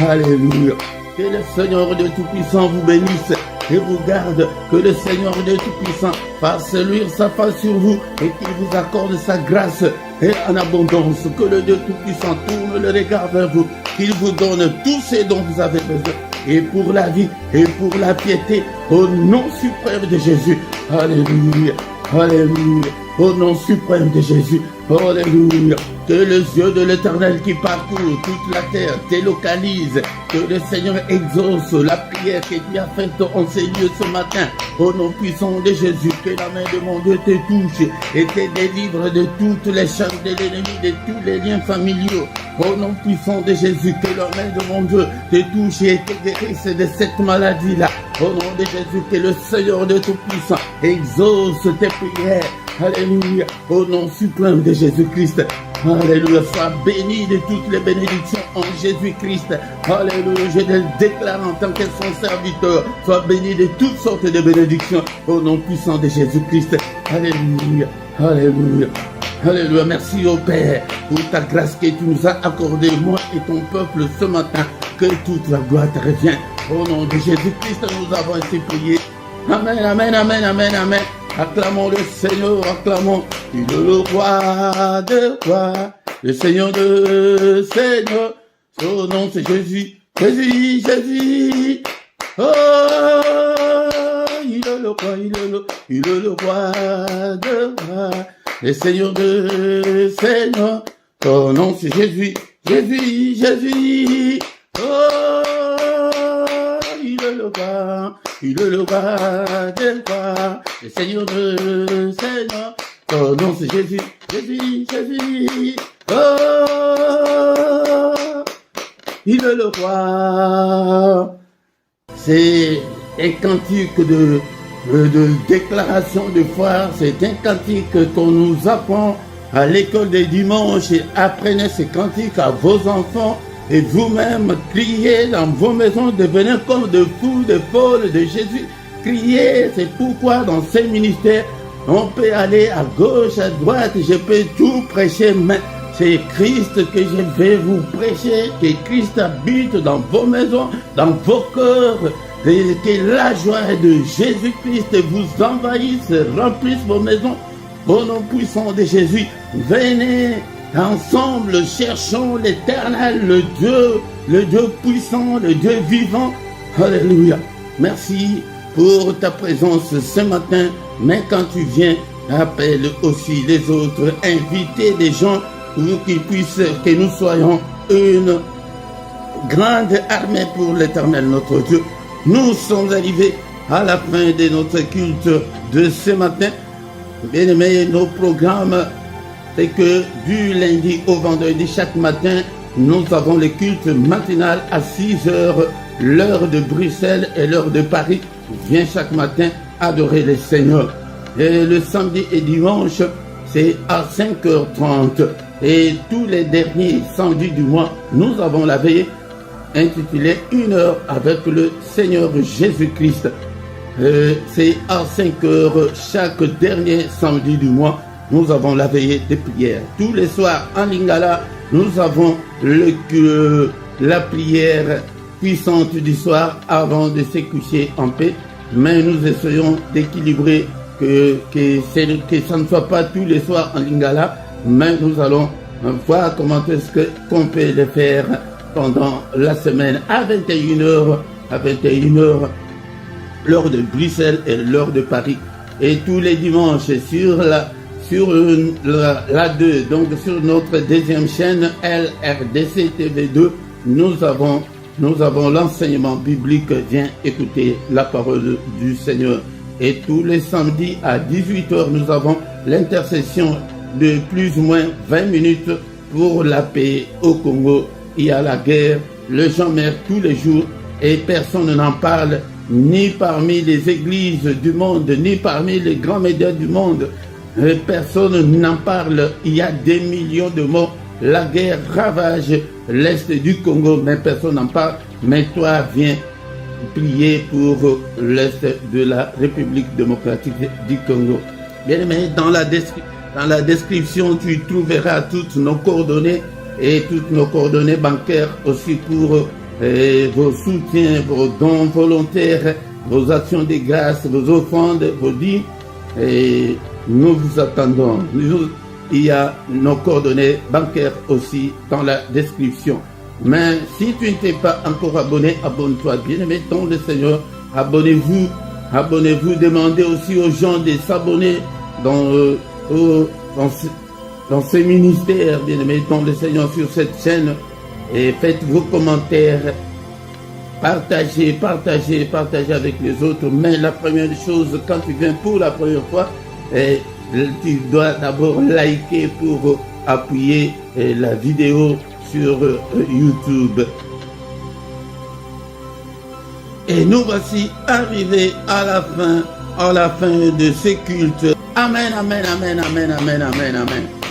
Alléluia. Que le Seigneur de Tout-Puissant vous bénisse et vous garde. Que le Seigneur de Tout-Puissant fasse luire sa face sur vous et qu'il vous accorde sa grâce et en abondance. Que le Dieu Tout-Puissant tourne le regard vers vous, qu'il vous donne tout ce dont vous avez besoin. Et pour la vie et pour la piété, au nom suprême de Jésus. Alléluia. Alléluia. Au nom suprême de Jésus. Alléluia. Que les yeux de l'Éternel qui parcourent toute la terre te localisent. Que le Seigneur exauce la prière que tu as faite en ces lieux ce matin. Au nom puissant de Jésus, que la main de mon Dieu te touche et te délivre de toutes les chaînes de l'ennemi, de tous les liens familiaux. Au nom puissant de Jésus, que la main de mon Dieu te touche et te guérisse de cette maladie-là. Au nom de Jésus, que le Seigneur de Tout-Puissant exauce tes prières. Alléluia. Au nom suprême de Jésus-Christ. Alléluia. Sois béni de toutes les bénédictions en Jésus-Christ. Alléluia. Je le déclare en tant que son serviteur. Sois béni de toutes sortes de bénédictions au nom puissant de Jésus-Christ. Alléluia. Alléluia. Alléluia. Merci au Père pour ta grâce que tu nous as accordée, moi et ton peuple ce matin. Que toute la gloire te revienne. Au nom de Jésus-Christ, nous avons ainsi prié. Amen, amen, amen, amen, amen. Acclamons le Seigneur, acclamons. Il est le roi de rois, le Seigneur de Seigneur. Son nom c'est Jésus, Jésus, Jésus. Oh, il est le roi, il est le roi de rois, le Seigneur de Seigneur. Son nom c'est Jésus, Jésus, Jésus. Oh, il est le roi. Il est le roi des rois, le Seigneur de Seigneur. Ton nom c'est Jésus, Jésus, Jésus. Oh, il est le roi. C'est un cantique de déclaration de foi. C'est un cantique qu'on nous apprend à l'école des dimanches. Et apprenez ce cantique à vos enfants. Et vous-même, criez dans vos maisons, devenez comme de fous, de folles de Jésus. Criez, c'est pourquoi dans ces ministères, on peut aller à gauche, à droite, je peux tout prêcher, mais c'est Christ que je vais vous prêcher, que Christ habite dans vos maisons, dans vos cœurs, et que la joie de Jésus-Christ vous envahisse, remplisse vos maisons. Au nom puissant de Jésus, venez. Ensemble, cherchons l'Éternel, le Dieu puissant, le Dieu vivant. Alléluia. Merci pour ta présence ce matin. Mais quand tu viens, appelle aussi les autres. Invitez des gens pour que nous soyons une grande armée pour l'Éternel, notre Dieu. Nous sommes arrivés à la fin de notre culte de ce matin. Bien aimés, nos programmes, c'est que du lundi au vendredi, chaque matin, nous avons le culte matinal à 6 heures, l'heure de Bruxelles et l'heure de Paris. Viens chaque matin adorer le Seigneur. Et le samedi et dimanche, c'est à 5h30. Et tous les derniers samedis du mois, nous avons la veillée intitulée 1 heure avec le Seigneur Jésus-Christ. C'est à 5h chaque dernier samedi du mois. nous avons la veillée de prière. Tous les soirs en Lingala, nous avons la prière puissante du soir avant de se coucher en paix. Mais nous essayons d'équilibrer que ça ne soit pas tous les soirs en Lingala, mais nous allons voir comment est-ce qu'on peut le faire pendant la semaine à 21h, l'heure de Bruxelles et l'heure de Paris. Et tous les dimanches sur la 2, donc sur notre deuxième chaîne LRDC TV2, nous avons l'enseignement biblique. Viens écouter la parole du Seigneur. Et tous les samedis à 18h, nous avons l'intercession de plus ou moins 20 minutes pour la paix au Congo. Il y a la guerre, le gens meurent tous les jours et personne n'en parle, ni parmi les églises du monde, ni parmi les grands médias du monde. Personne n'en parle. Il y a des millions de morts. La guerre ravage l'est du Congo, mais personne n'en parle. Mais toi, viens prier pour l'est de la République démocratique du Congo. Bien aimé, dans la description, tu trouveras toutes nos coordonnées et toutes nos coordonnées bancaires aussi pour vos soutiens, vos dons volontaires, vos actions de grâce, vos offrandes, vos dîmes. Et nous vous attendons. Il y a nos coordonnées bancaires aussi dans la description. Mais si tu n'es pas encore abonné, abonne-toi. Bien-aimé dans le Seigneur, abonnez-vous. Abonnez-vous. Demandez aussi aux gens de s'abonner dans ces ministères, bien-aimé dans le Seigneur, sur cette chaîne. Et faites vos commentaires. Partagez avec les autres. Mais la première chose, quand tu viens pour la première fois, tu dois d'abord liker pour appuyer la vidéo sur YouTube. Et nous voici arrivés à la fin de ce culte. Amen, amen, amen, amen, amen, amen, amen.